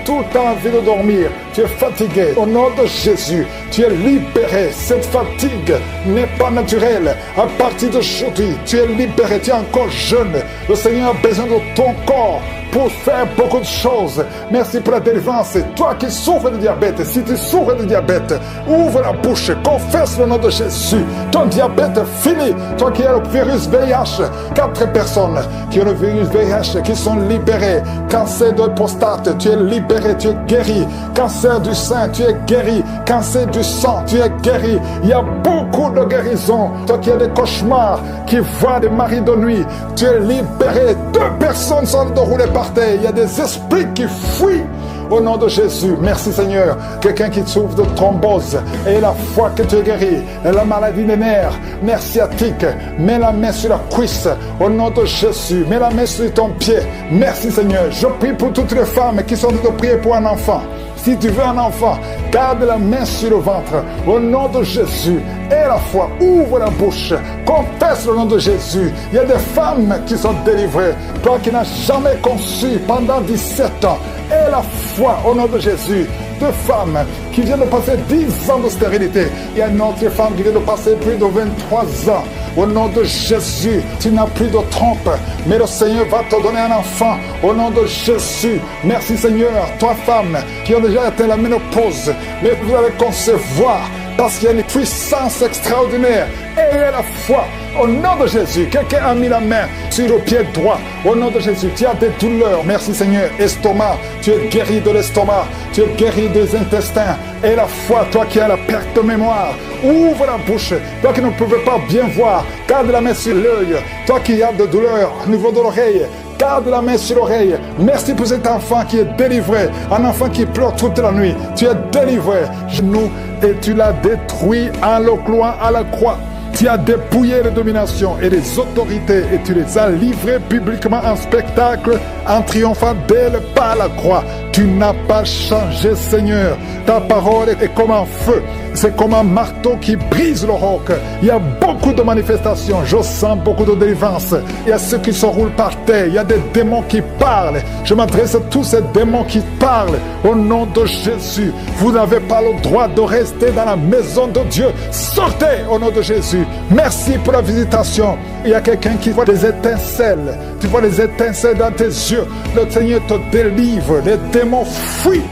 [SPEAKER 1] tout le temps envie de dormir, tu es fatigué. Au nom de Jésus, tu es libéré. Cette fatigue n'est pas naturelle. À partir d'aujourd'hui, tu es libéré, tu es encore jeune. Le Seigneur a besoin de ton corps pour faire beaucoup de choses. Merci pour la délivrance. Toi qui souffres de diabète, si tu souffres de diabète, ouvre la bouche, confesse le nom de Jésus. Ton diabète fini. Toi qui as le virus VIH, 4 personnes qui ont le virus VIH qui sont libérées. Cancer de prostate, tu es libéré, tu es guéri. Cancer du sein, tu es guéri. Cancer du sang, tu es guéri. Il y a beaucoup de guérisons. Toi qui as des cauchemars, qui voient des maris de nuit, tu es libéré. 2 personnes sont déroulées par terre. Il y a des esprits qui fuient au nom de Jésus. Merci Seigneur. Quelqu'un qui souffre de thrombose et la foi que tu es guéri, et la maladie des nerfs, nerf sciatique, mets la main sur la cuisse au nom de Jésus. Mets la main sur ton pied. Merci Seigneur. Je prie pour toutes les femmes qui sont en train de prier pour un enfant. Si tu veux un enfant, garde la main sur le ventre. Au nom de Jésus, et la foi, ouvre la bouche. Confesse le nom de Jésus. Il y a des femmes qui sont délivrées. Toi qui n'as jamais conçu pendant 17 ans. Et la foi, au nom de Jésus. 2 femmes qui viennent de passer 10 ans de stérilité. Il y a une autre femme qui vient de passer plus de 23 ans. Au nom de Jésus, tu n'as plus de trompe, mais le Seigneur va te donner un enfant. Au nom de Jésus, merci Seigneur. 3 femmes qui ont déjà atteint la ménopause, mais vous allez concevoir parce qu'il y a une puissance extraordinaire. Et la foi, au nom de Jésus, quelqu'un a mis la main sur le pied droit. Au nom de Jésus, tu as des douleurs. Merci Seigneur. Estomac, tu es guéri de l'estomac. Tu es guéri des intestins. Et la foi, toi qui as la perte de mémoire, ouvre la bouche. Toi qui ne pouvais pas bien voir, garde la main sur l'œil. Toi qui as de douleurs au niveau de l'oreille, garde la main sur l'oreille. Merci pour cet enfant qui est délivré. Un enfant qui pleure toute la nuit. Tu es délivré. Nous, et tu l'as détruit en le clouant à la croix. Tu as dépouillé les dominations et les autorités et tu les as livrées publiquement en spectacle en triomphant d'elles par la croix. Tu n'as pas changé, Seigneur. Ta parole est comme un feu. C'est comme un marteau qui brise le roc. Il y a beaucoup de manifestations. Je sens beaucoup de délivrance. Il y a ceux qui se roulent par terre. Il y a des démons qui parlent. Je m'adresse à tous ces démons qui parlent. Au nom de Jésus, vous n'avez pas le droit de rester dans la maison de Dieu. Sortez au nom de Jésus. Merci pour la visitation. Il y a quelqu'un qui voit des étincelles. Tu vois les étincelles dans tes yeux. Le Seigneur te délivre. Les démons fuient.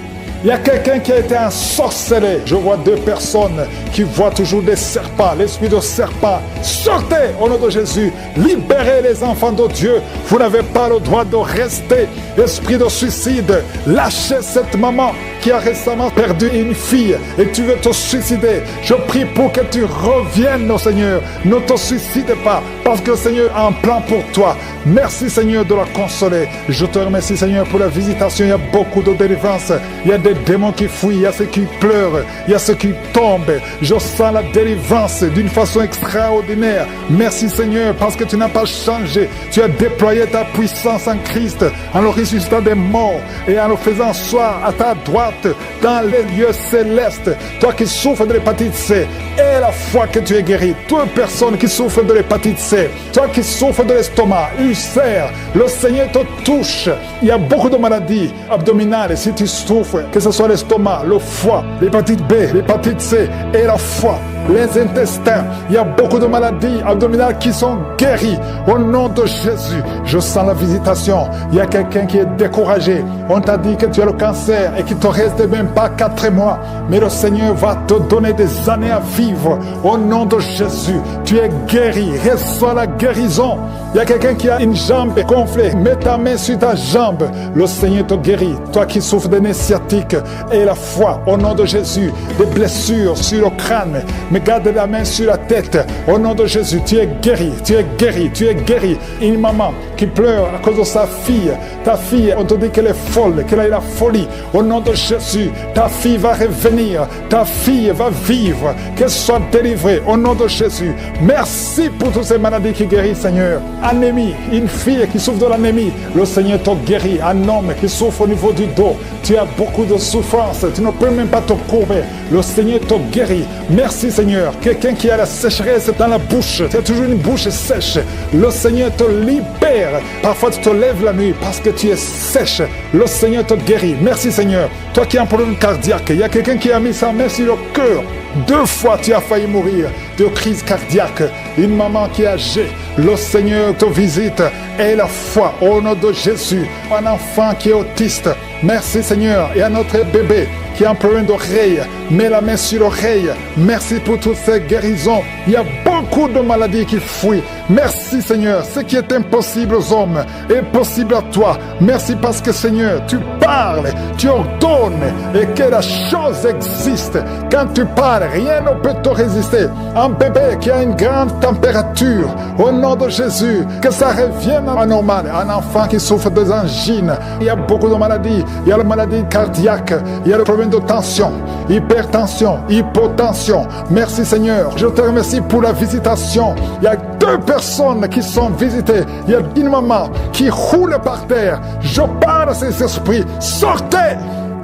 [SPEAKER 1] Il y a quelqu'un qui a été ensorcelé. Je vois 2 personnes qui voient toujours des serpents, l'esprit de serpent. Sortez au nom de Jésus. Libérez les enfants de Dieu. Vous n'avez pas le droit de rester. Esprit de suicide, lâchez cette maman qui a récemment perdu une fille et tu veux te suicider. Je prie pour que tu reviennes au Seigneur. Ne te suicide pas parce que le Seigneur a un plan pour toi. Merci Seigneur de la consoler. Je te remercie Seigneur pour la visitation. Il y a beaucoup de délivrance. Il y a des démons qui fuient. Il y a ceux qui pleurent. Il y a ceux qui tombent. Je sens la délivrance d'une façon extraordinaire. Merci Seigneur parce que tu n'as pas changé. Tu as déployé ta puissance en Christ en le ressuscitant des morts et en le faisant asseoir à ta droite dans les lieux célestes. Toi qui souffres de l'hépatite C, et la foi que tu es guéri. Toute personne qui souffre de l'hépatite C, toi qui souffres de l'estomac, ulcère, le Seigneur te touche. Il y a beaucoup de maladies abdominales. Si tu souffres, que ce soit l'estomac, le foie, l'hépatite B, l'hépatite C et la foi, les intestins, il y a beaucoup de maladies abdominales qui sont guéries. Au nom de Jésus, je sens la visitation. Il y a quelqu'un qui est découragé. On t'a dit que tu as le cancer et qu'il te reste même pas 4 mois. Mais le Seigneur va te donner des années à vivre. Au nom de Jésus, tu es guéri. Reçois la guérison. Il y a quelqu'un qui a une jambe gonflée. Mets ta main sur ta jambe. Le Seigneur te guérit. Toi qui souffres de nez sciatique et la foi, au nom de Jésus, des blessures sur le crâne. mais garde la main sur la tête. Au nom de Jésus, tu es guéri, tu es guéri, tu es guéri. Une maman qui pleure à cause de sa fille. Ta fille, on te dit qu'elle est folle, qu'elle a la folie. Au nom de Jésus, ta fille va revenir, ta fille va vivre, qu'elle soit délivrée. Au nom de Jésus, merci pour toutes ces maladies qui guérissent, Seigneur. Anémie, une fille qui souffre de l'anémie, le Seigneur t'a guéri. Un homme qui souffre au niveau du dos, tu as beaucoup de souffrance, tu ne peux même pas te courber. Le Seigneur t'a guéri. Merci, Seigneur. Quelqu'un qui a la sécheresse dans la bouche, tu as toujours une bouche sèche, le Seigneur te libère. Parfois tu te lèves la nuit parce que tu es sèche, le Seigneur te guérit. Merci, Seigneur. Toi qui as un problème cardiaque, il y a quelqu'un qui a mis sa main sur le cœur. 2 fois tu as failli mourir de crise cardiaque. Une maman qui est âgée, le Seigneur te visite. Et la foi au nom de Jésus. Un enfant qui est autiste, merci, Seigneur. Et un autre bébé qui a un problème d'oreille, mets la main sur l'oreille. Merci pour toutes ces guérisons. Il y a beaucoup de maladies qui fuient. Merci, Seigneur. Ce qui est impossible aux hommes est possible à toi. Merci parce que, Seigneur, tu parles, tu ordonnes et que la chose existe. Quand tu parles, rien ne peut te résister. Un bébé qui a une grande température, au nom de Jésus, que ça revienne à normal. Un enfant qui souffre des angines. Il y a beaucoup de maladies. Il y a la maladie cardiaque. Il y a le problème de tension, hypertension, hypotension. Merci, Seigneur. Je te remercie pour la visitation. Il y a 2 personnes qui sont visitées. Il y a une maman qui roule par terre. Je parle à ces esprits. Sortez!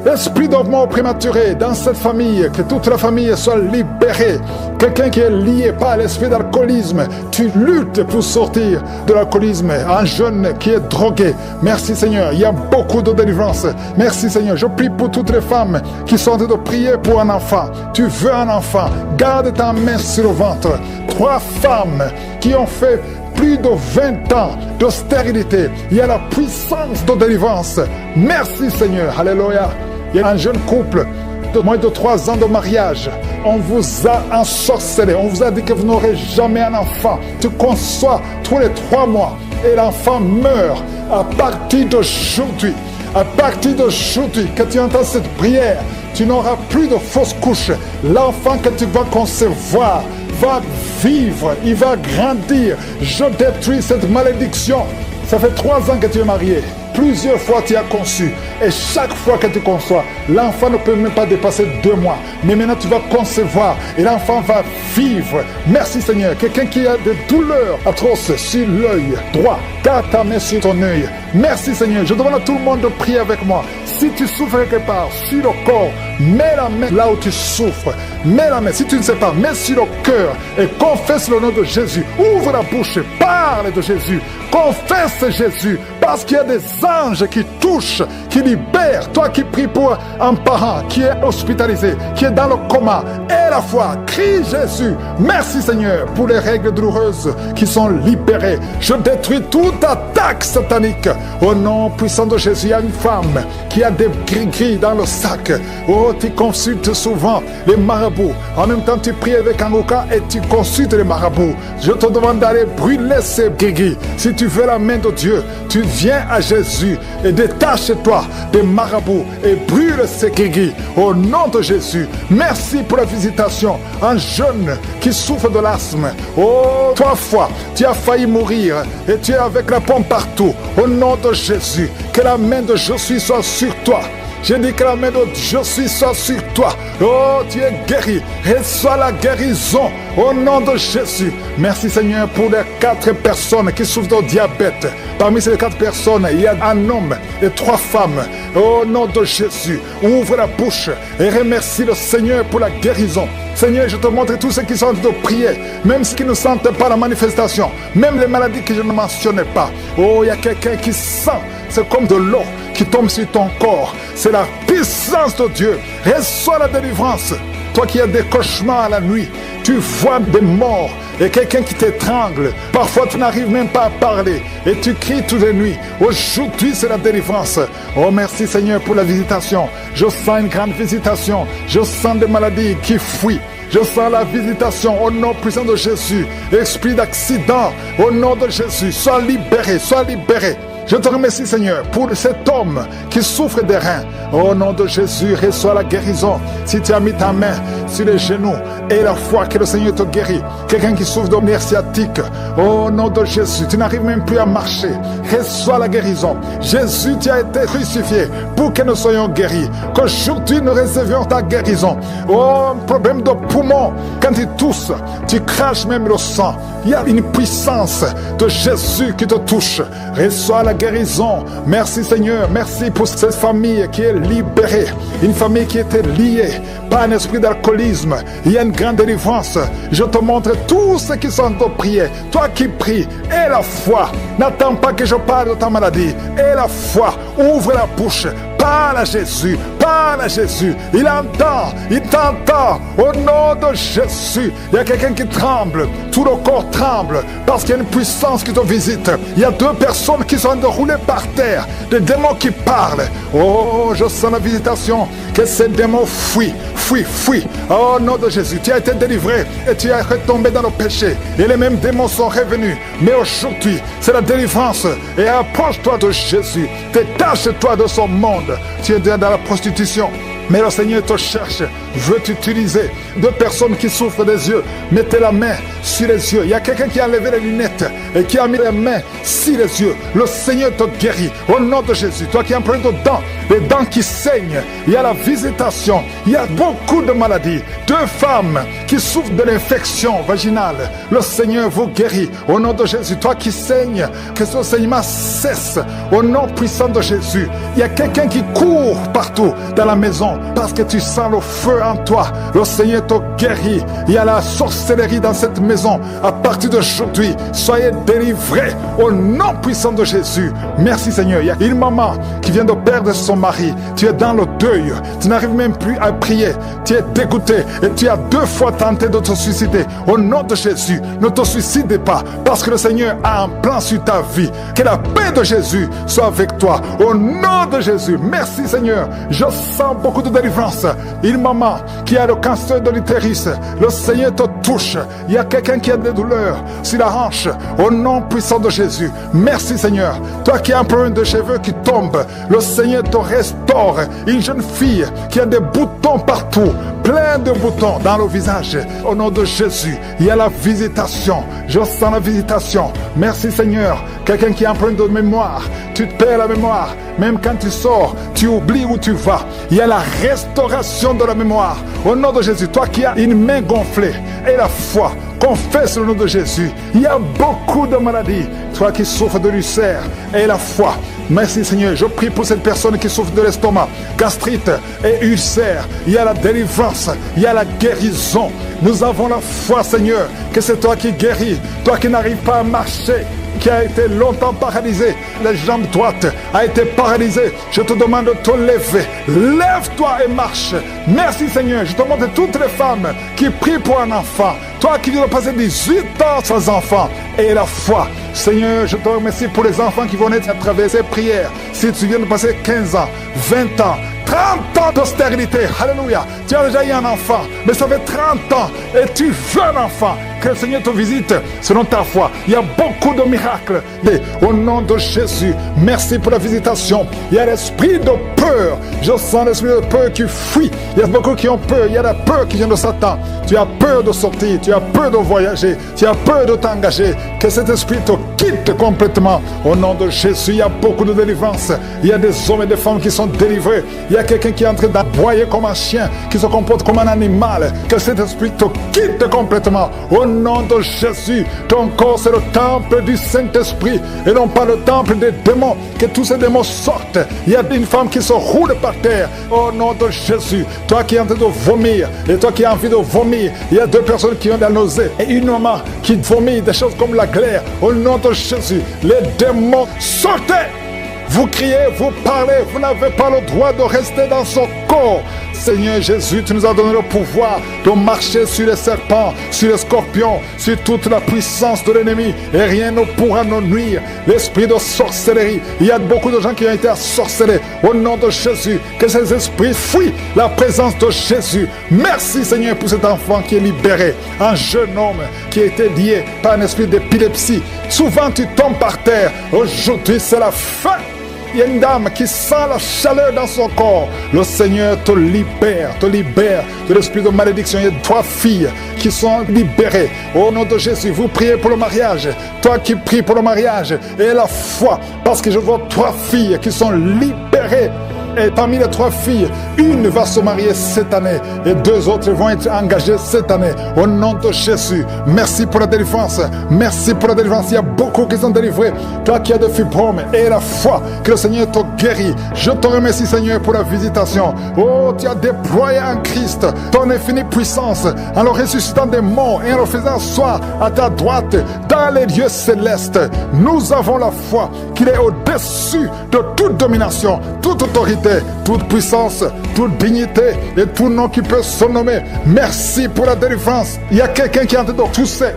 [SPEAKER 1] Esprit de mort prématuré dans cette famille, que toute la famille soit libérée. Quelqu'un qui est lié par l'esprit d'alcoolisme, tu luttes pour sortir de l'alcoolisme. Un jeune qui est drogué, merci, Seigneur, il y a beaucoup de délivrance. Merci, Seigneur, je prie pour toutes les femmes qui sont en train de prier pour un enfant. Tu veux un enfant, garde ta main sur le ventre. 3 femmes qui ont fait plus de 20 ans de stérilité. Il y a la puissance de délivrance. Merci, Seigneur. Alléluia. Il y a un jeune couple de moins de 3 ans de mariage. On vous a ensorcelé. On vous a dit que vous n'aurez jamais un enfant. Tu conçois tous les 3 mois et l'enfant meurt. À partir d'aujourd'hui, à partir d'aujourd'hui, que tu entends cette prière, tu n'auras plus de fausses couches. L'enfant que tu vas concevoir va vivre, il va grandir. Je détruis cette malédiction. Ça fait 3 ans que tu es marié. Plusieurs fois tu as conçu. Et chaque fois que tu conçois, l'enfant ne peut même pas dépasser 2 mois. Mais maintenant tu vas concevoir et l'enfant va vivre. Merci, Seigneur. Quelqu'un qui a des douleurs atroces sur l'œil droit, garde ta main sur ton œil. Merci, Seigneur. Je demande à tout le monde de prier avec moi. Si tu souffres quelque part sur le corps, mets la main là où tu souffres. Mets la main. Si tu ne sais pas, mets sur le cœur et confesse le nom de Jésus. Ouvre la bouche, parle de Jésus. Confesse Jésus. Parce qu'il y a des anges qui touchent, qui libèrent. Toi qui pries pour un parent qui est hospitalisé, qui est dans le coma, et la foi, crie Jésus. Merci, Seigneur, pour les règles douloureuses qui sont libérées. Je détruis toute attaque satanique. Au nom puissant de Jésus, il y a une femme qui a des gris-gris dans le sac. Oh, tu consultes souvent les marabouts. En même temps, tu pries avec un oka et tu consultes les marabouts. Je te demande d'aller brûler ces gris-gris. Si tu veux la main de Dieu, tu viens à Jésus et détache-toi des marabouts et brûle ces gris-gris. Au nom de Jésus, merci pour la visitation. Un jeune qui souffre de l'asthme. Oh, 3 fois, tu as failli mourir et tu es avec la pompe partout. Au nom de Jésus, que la main de Jésus soit sur toi. Je dis que la main de je suis soit sur toi. Oh, tu es guéri. Reçois la guérison au nom de Jésus. Merci, Seigneur, pour les 4 personnes qui souffrent de diabète. Parmi ces 4 personnes, il y a un homme et 3 femmes. Au nom de Jésus, ouvre la bouche et remercie le Seigneur pour la guérison. Seigneur, je te montre tous ceux qui sont en train de prier, même ceux qui ne sentent pas la manifestation, même les maladies que je ne mentionnais pas. Oh, il y a quelqu'un qui sent, c'est comme de l'eau qui tombe sur ton corps. C'est la puissance de Dieu. Reçois la délivrance. Toi qui as des cauchemars la nuit, tu vois des morts et quelqu'un qui t'étrangle. Parfois, tu n'arrives même pas à parler et tu cries toutes les nuits. Aujourd'hui, c'est la délivrance. Oh, merci, Seigneur, pour la visitation. Je sens une grande visitation. Je sens des maladies qui fuient. Je sens la visitation au nom puissant de Jésus. Esprit d'accident, au nom de Jésus, sois libéré, sois libéré. Je te remercie, Seigneur, pour cet homme qui souffre des reins. Au nom de Jésus, reçois la guérison. Si tu as mis ta main sur les genoux et la foi que le Seigneur te guérit, quelqu'un qui souffre de nerfs sciatiques, au nom de Jésus, tu n'arrives même plus à marcher. Reçois la guérison. Jésus, tu as été crucifié pour que nous soyons guéris. Qu'aujourd'hui, nous recevions ta guérison. Oh, problème de poumon, quand tu tousses, tu craches même le sang. Il y a une puissance de Jésus qui te touche. Reçois la guérison. Merci Seigneur, merci pour cette famille qui est libérée. Une famille qui était liée par un esprit d'alcoolisme. Il y a une grande délivrance. Je te montre tous ceux qui sont de prier. Toi qui pries, aie la foi. N'attends pas que je parle de ta maladie. Aie la foi. Ouvre la bouche. Parle à Jésus, parle à Jésus. Il entend, il t'entend. Au nom de Jésus, il y a quelqu'un qui tremble. Tout le corps tremble parce qu'il y a une puissance qui te visite. Il y a 2 personnes qui sont déroulées par terre. Des démons qui parlent. Oh, je sens la visitation. Que ces démons fuient, fuient, fuient. Au nom de Jésus, tu as été délivré et tu es retombé dans le péché. Et les mêmes démons sont revenus. Mais aujourd'hui, c'est la délivrance. Et approche-toi de Jésus. Détache-toi de son monde. Tu es dans la prostitution, mais le Seigneur te cherche, veut t'utiliser. 2 personnes qui souffrent des yeux, mettez la main sur les yeux. Il y a quelqu'un qui a enlevé les lunettes et qui a mis les mains sur les yeux. Le Seigneur te guérit au nom de Jésus. Toi qui as plein de dents, les dents qui saignent, il y a la visitation. Il y a beaucoup de maladies. 2 femmes qui souffrent de l'infection vaginale, le Seigneur vous guérit au nom de Jésus. Toi qui saignes, que ce saignement cesse au nom puissant de Jésus. Il y a quelqu'un qui court partout dans la maison parce que tu sens le feu en toi. Le Seigneur te guérit. Il y a la sorcellerie dans cette maison. À partir d'aujourd'hui, soyez délivrés au nom puissant de Jésus. Merci Seigneur. Il y a une maman qui vient de perdre son mari. Tu es dans le deuil. Tu n'arrives même plus à prier. Tu es dégoûté et tu as 2 fois tenté de te suicider. Au nom de Jésus, ne te suicide pas parce que le Seigneur a un plan sur ta vie. Que la paix de Jésus soit avec toi. Au nom de Jésus. Merci Seigneur. Je sens beaucoup de délivrance. Une maman qui a le cancer de l'utérus, le Seigneur te touche. Il y a quelqu'un qui a des douleurs sur la hanche. Au nom puissant de Jésus. Merci Seigneur. Toi qui as un problème de cheveux qui tombent, le Seigneur te restaure. Une jeune fille qui a des boutons partout, plein de boutons dans le visage. Au nom de Jésus, il y a la visitation. Je sens la visitation. Merci Seigneur. Quelqu'un qui a un problème de mémoire, tu te perds la mémoire. Même quand tu sors, tu oublies où tu vas. Il y a la restauration de la mémoire. Au nom de Jésus, toi qui as une main gonflée et la foi, confesse le nom de Jésus. Il y a beaucoup de maladies. Toi qui souffres de l'ulcère et la foi. Merci Seigneur. Je prie pour cette personne qui souffre de l'estomac, gastrite et ulcère. Il y a la délivrance. Il y a la guérison. Nous avons la foi Seigneur que c'est toi qui guéris. Toi qui n'arrives pas à marcher, qui a été longtemps paralysé, les jambes droites a été paralysée. Je te demande de te lever. Lève-toi et marche. Merci Seigneur. Je te demande toutes les femmes qui prient pour un enfant. Toi qui viens de passer 18 ans sans enfant et la foi. Seigneur, je te remercie pour les enfants qui vont naître à travers ces prières. Si tu viens de passer 15 ans, 20 ans, 30 ans de stérilité, alléluia. Tu as déjà eu un enfant, mais ça fait 30 ans et tu veux un enfant. Que le Seigneur te visite selon ta foi. Il y a beaucoup de miracles. Et au nom de Jésus, merci pour la visitation. Il y a l'esprit de peur. Je sens l'esprit de peur qui fuit. Il y a beaucoup qui ont peur. Il y a la peur qui vient de Satan. Tu as peur de sortir. Tu as peur de voyager. Tu as peur de t'engager. Que cet esprit te quitte complètement. Au nom de Jésus, il y a beaucoup de délivrance. Il y a des hommes et des femmes qui sont délivrés. Il y a quelqu'un qui est en train d'aboyer comme un chien, qui se comporte comme un animal. Que cet esprit te quitte complètement. Au nom de Jésus, ton corps c'est le temple du Saint-Esprit et non pas le temple des démons. Que tous ces démons sortent. Il y a une femme qui se roule par terre. Au nom de Jésus, toi qui es en train de vomir et toi qui as envie de vomir, il y a 2 personnes qui ont de la nausée et une maman qui vomit des choses comme la glaire. Au nom de Jésus, les démons sortez. Vous criez, vous parlez, vous n'avez pas le droit de rester dans son corps. Seigneur Jésus, tu nous as donné le pouvoir de marcher sur les serpents, sur les scorpions, sur toute la puissance de l'ennemi, et rien ne pourra nous nuire. L'esprit de sorcellerie, il y a beaucoup de gens qui ont été assorcelés. Au nom de Jésus, que ces esprits fuient la présence de Jésus. Merci Seigneur pour cet enfant qui est libéré, un jeune homme qui a été lié par un esprit d'épilepsie. Souvent tu tombes par terre. Aujourd'hui c'est la fin. Il y a une dame qui sent la chaleur dans son corps. Le Seigneur te libère de l'esprit de malédiction. Il y a 3 filles qui sont libérées. Au nom de Jésus, vous priez pour le mariage. Toi qui pries pour le mariage, et la foi, parce que je vois 3 filles qui sont libérées. Et parmi les 3 filles, une va se marier cette année et 2 autres vont être engagées cette année. Au nom de Jésus, merci pour la délivrance. Merci pour la délivrance. Il y a beaucoup qui sont délivrés. Toi qui as des fibromes et la foi que le Seigneur te guérit. Je te remercie Seigneur pour la visitation. Oh, tu as déployé en Christ ton infinie puissance en le ressuscitant des morts et en le faisant asseoir à ta droite dans les lieux célestes. Nous avons la foi qu'il est au-dessus de toute domination, toute autorité, toute puissance, toute dignité et tout nom qui peut se nommer. Merci pour la délivrance. Il y a quelqu'un qui est en train de tousser.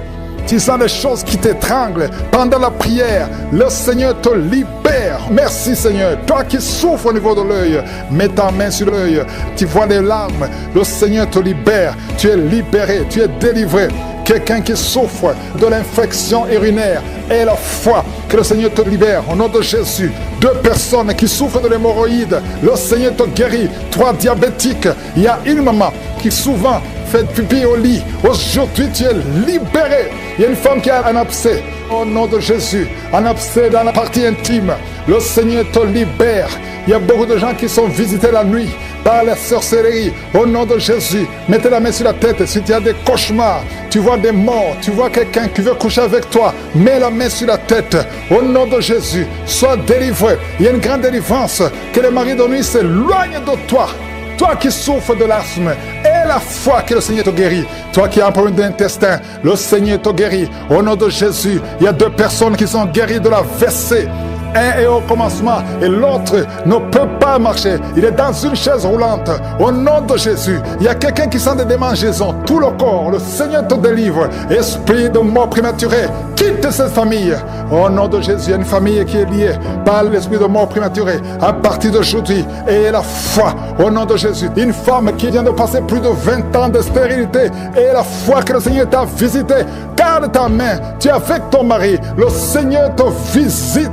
[SPEAKER 1] Tu sens des choses qui t'étranglent pendant la prière. Le Seigneur te libère. Merci Seigneur. Toi qui souffres au niveau de l'œil, mets ta main sur l'œil. Tu vois des larmes. Le Seigneur te libère. Tu es libéré. Tu es délivré. Quelqu'un qui souffre de l'infection urinaire, et la foi que le Seigneur te libère au nom de Jésus. 2 personnes qui souffrent de l'hémorroïde, le Seigneur te guérit. 3 diabétiques, il y a une maman qui souvent fait pipi au lit. Aujourd'hui tu es libéré. Il y a une femme qui a un abcès. Au nom de Jésus, un abcès dans la partie intime, le Seigneur te libère. Il y a beaucoup de gens qui sont visités la nuit par la sorcellerie. Au nom de Jésus, mettez la main sur la tête. Si tu as des cauchemars, tu vois des morts, tu vois quelqu'un qui veut coucher avec toi, mets la main sur la tête. Au nom de Jésus, sois délivré. Il y a une grande délivrance. Que les maris de nuit s'éloignent de toi. Toi qui souffres de l'asthme, et la foi que le Seigneur te guérit. Toi qui as un problème d'intestin, le Seigneur te guérit. Au nom de Jésus, il y a 2 personnes qui sont guéries de la WC. Un est au commencement et l'autre ne peut pas marcher. Il est dans une chaise roulante. Au nom de Jésus, il y a quelqu'un qui sent des démangeaisons. Tout le corps, le Seigneur te délivre. Esprit de mort prématurée, quitte cette famille. Au nom de Jésus, il y a une famille qui est liée par l'esprit de mort prématurée. À partir d'aujourd'hui, et la foi. Au nom de Jésus, une femme qui vient de passer plus de 20 ans de stérilité. Et la foi que le Seigneur t'a visité. Garde ta main. Tu es avec ton mari. Le Seigneur te visite.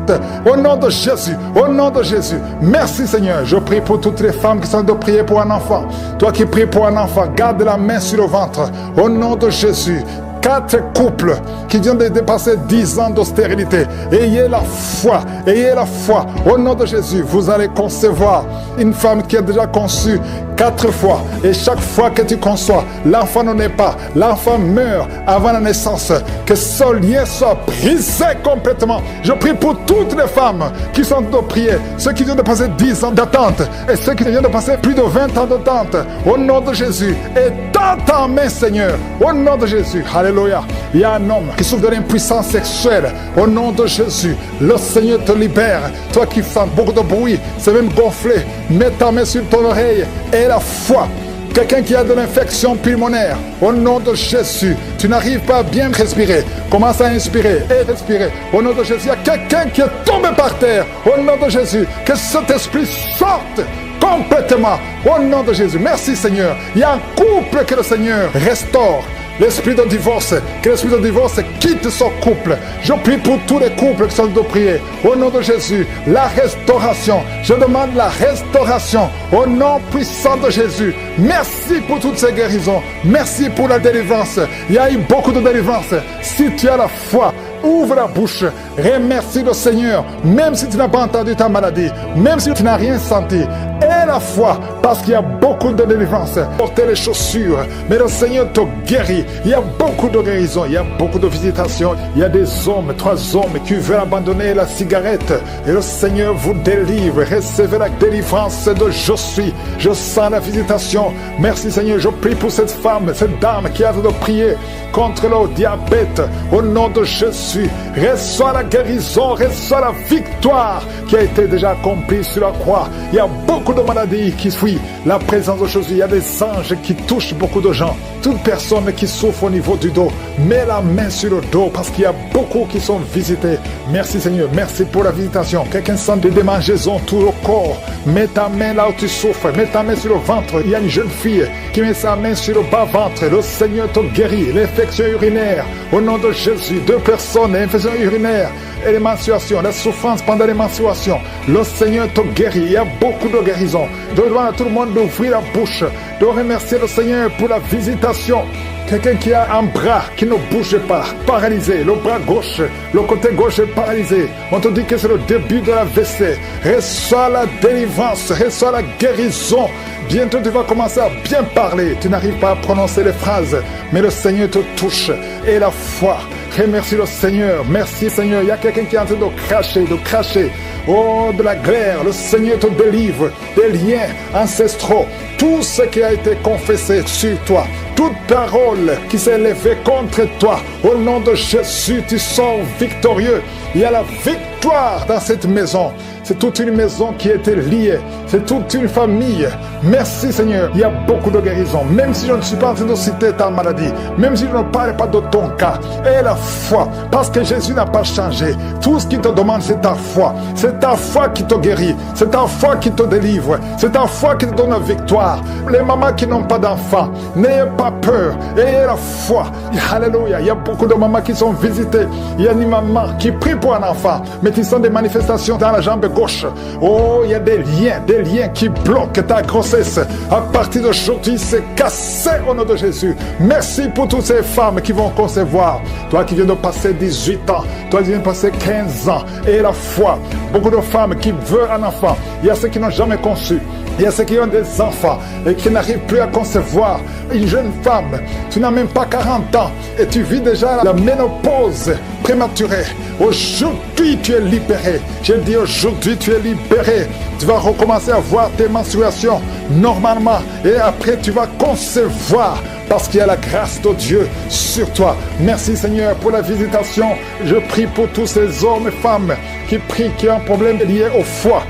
[SPEAKER 1] Au nom de Jésus, au nom de Jésus. Merci Seigneur. Je prie pour toutes les femmes qui sont de prier pour un enfant. Toi qui pries pour un enfant, garde la main sur le ventre. Au nom de Jésus. 4 couples qui viennent de dépasser 10 ans de stérilité. Ayez la foi, ayez la foi. Au nom de Jésus, vous allez concevoir une femme qui a déjà conçu 4 fois. Et chaque fois que tu conçois, l'enfant ne naît pas. L'enfant meurt avant la naissance. Que ce lien soit brisé complètement. Je prie pour toutes les femmes qui sont de prier. Ceux qui viennent de passer 10 ans d'attente. Et ceux qui viennent de passer plus de 20 ans d'attente. Au nom de Jésus. Et dans ta main, Seigneur. Au nom de Jésus. Alléluia. Il y a un homme qui souffre de l'impuissance sexuelle. Au nom de Jésus. Le Seigneur te libère. Toi qui fais beaucoup de bruit. C'est même gonflé. Mets ta main sur ton oreille. Et la foi. Quelqu'un qui a de l'infection pulmonaire, au nom de Jésus, tu n'arrives pas à bien respirer. Commence à inspirer et respirer. Au nom de Jésus, il y a quelqu'un qui est tombé par terre. Au nom de Jésus, que cet esprit sorte complètement. Au nom de Jésus, merci Seigneur. Il y a un couple que le Seigneur restaure. L'esprit de divorce, que l'esprit de divorce quitte son couple. Je prie pour tous les couples qui sont de prier. Au nom de Jésus, la restauration. Je demande la restauration. Au nom puissant de Jésus. Merci pour toutes ces guérisons. Merci pour la délivrance. Il y a eu beaucoup de délivrance. Si tu as la foi, ouvre la bouche, remercie le Seigneur, même si tu n'as pas entendu ta maladie, même si tu n'as rien senti. Aie la foi, parce qu'il y a beaucoup de délivrance. Portez les chaussures, mais le Seigneur te guérit. Il y a beaucoup de guérisons, il y a beaucoup de visitations. Il y a des hommes, 3 hommes qui veulent abandonner la cigarette. Et le Seigneur vous délivre. Recevez la délivrance de je suis. Je sens la visitation. Merci Seigneur, je prie pour cette femme, cette dame qui a de prier contre le diabète. Au nom de Jésus, reçois la guérison, reçois la victoire qui a été déjà accomplie sur la croix. Il y a beaucoup de maladie qui fuit la présence de Jésus. Il y a des anges qui touchent beaucoup de gens. Toute personne qui souffre au niveau du dos, mets la main sur le dos parce qu'il y a beaucoup qui sont visités. Merci Seigneur, merci pour la visitation. Quelqu'un sent des démangeaisons tout le corps, mets ta main là où tu souffres, mets ta main sur le ventre. Il y a une jeune fille qui met sa main sur le bas-ventre. Le Seigneur te guérit. L'infection urinaire, au nom de Jésus. 2 personnes, l'infection urinaire et les menstruations, la souffrance pendant les menstruations. Le Seigneur te guérit. Il y a beaucoup de guérisons. Je demande à tout le monde d'ouvrir la bouche, de remercier le Seigneur pour la visitation. Quelqu'un qui a un bras qui ne bouge pas, paralysé, le bras gauche, le côté gauche est paralysé. On te dit que c'est le début de la l'AVC. Reçois la délivrance, reçois la guérison. Bientôt tu vas commencer à bien parler. Tu n'arrives pas à prononcer les phrases, mais le Seigneur te touche. Et la foi, remercie le Seigneur. Merci Seigneur. Il y a quelqu'un qui est en train de cracher. Oh, de la glaire. Le Seigneur te délivre des liens ancestraux. Tout ce qui a été confessé sur toi, toute parole qui s'est élevée contre toi, au nom de Jésus, tu sors victorieux. Il y a la victoire dans cette maison. C'est toute une maison qui a été liée. C'est toute une famille. Merci Seigneur. Il y a beaucoup de guérisons. Même si je ne suis pas en train de citer ta maladie, même si je ne parle pas de ton cas, et la foi, parce que Jésus n'a pas changé. Tout ce qu'il te demande, c'est ta foi. C'est ta foi qui te guérit. C'est ta foi qui te délivre. C'est ta foi qui te donne la victoire. Les mamans qui n'ont pas d'enfants, n'ayez pas peur. Ayez la foi. Alléluia. Il y a beaucoup de mamans qui sont visitées. Il y a une maman qui prie pour un enfant, mais qui sont des manifestations dans la jambe gauche. Oh, il y a des liens qui bloquent ta grossesse. À partir d'aujourd'hui, c'est cassé au nom de Jésus. Merci pour toutes ces femmes qui vont concevoir. Toi qui viens de passer 18 ans, toi qui viens de passer 15 ans, et la foi. Beaucoup de femmes qui veulent un enfant. Il y a ceux qui n'ont jamais conçu. Il y a ceux qui ont des enfants et qui n'arrivent plus à concevoir. Une jeune femme, tu n'as même pas 40 ans et tu vis déjà la ménopause prématurée. Aujourd'hui, tu es libéré. Je dis aujourd'hui, tu es libéré. Tu vas recommencer à voir tes menstruations normalement et après, tu vas concevoir parce qu'il y a la grâce de Dieu sur toi. Merci Seigneur pour la visitation. Je prie pour tous ces hommes et femmes qui prient, qui ont un problème lié au foie.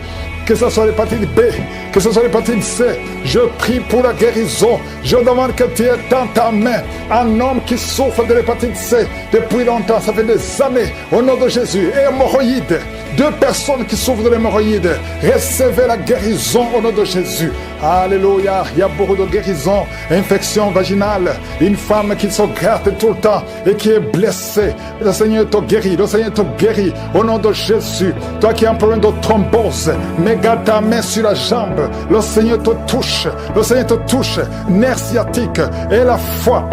[SPEAKER 1] Que ce soit l'hépatite B, que ce soit l'hépatite C, je prie pour la guérison. Je demande que tu aies dans ta main un homme qui souffre de l'hépatite C depuis longtemps, ça fait des années, au nom de Jésus. Et hémorroïdes, 2 personnes qui souffrent de l'hémorroïde, recevez la guérison au nom de Jésus. Alléluia, il y a beaucoup de guérisons, infection vaginale, une femme qui se gratte tout le temps et qui est blessée. Le Seigneur te guérit, le Seigneur te guérit au nom de Jésus. Toi qui as un problème de thrombose, mets ta main sur la jambe, le Seigneur te touche, le Seigneur te touche, nerf sciatique, et la foi.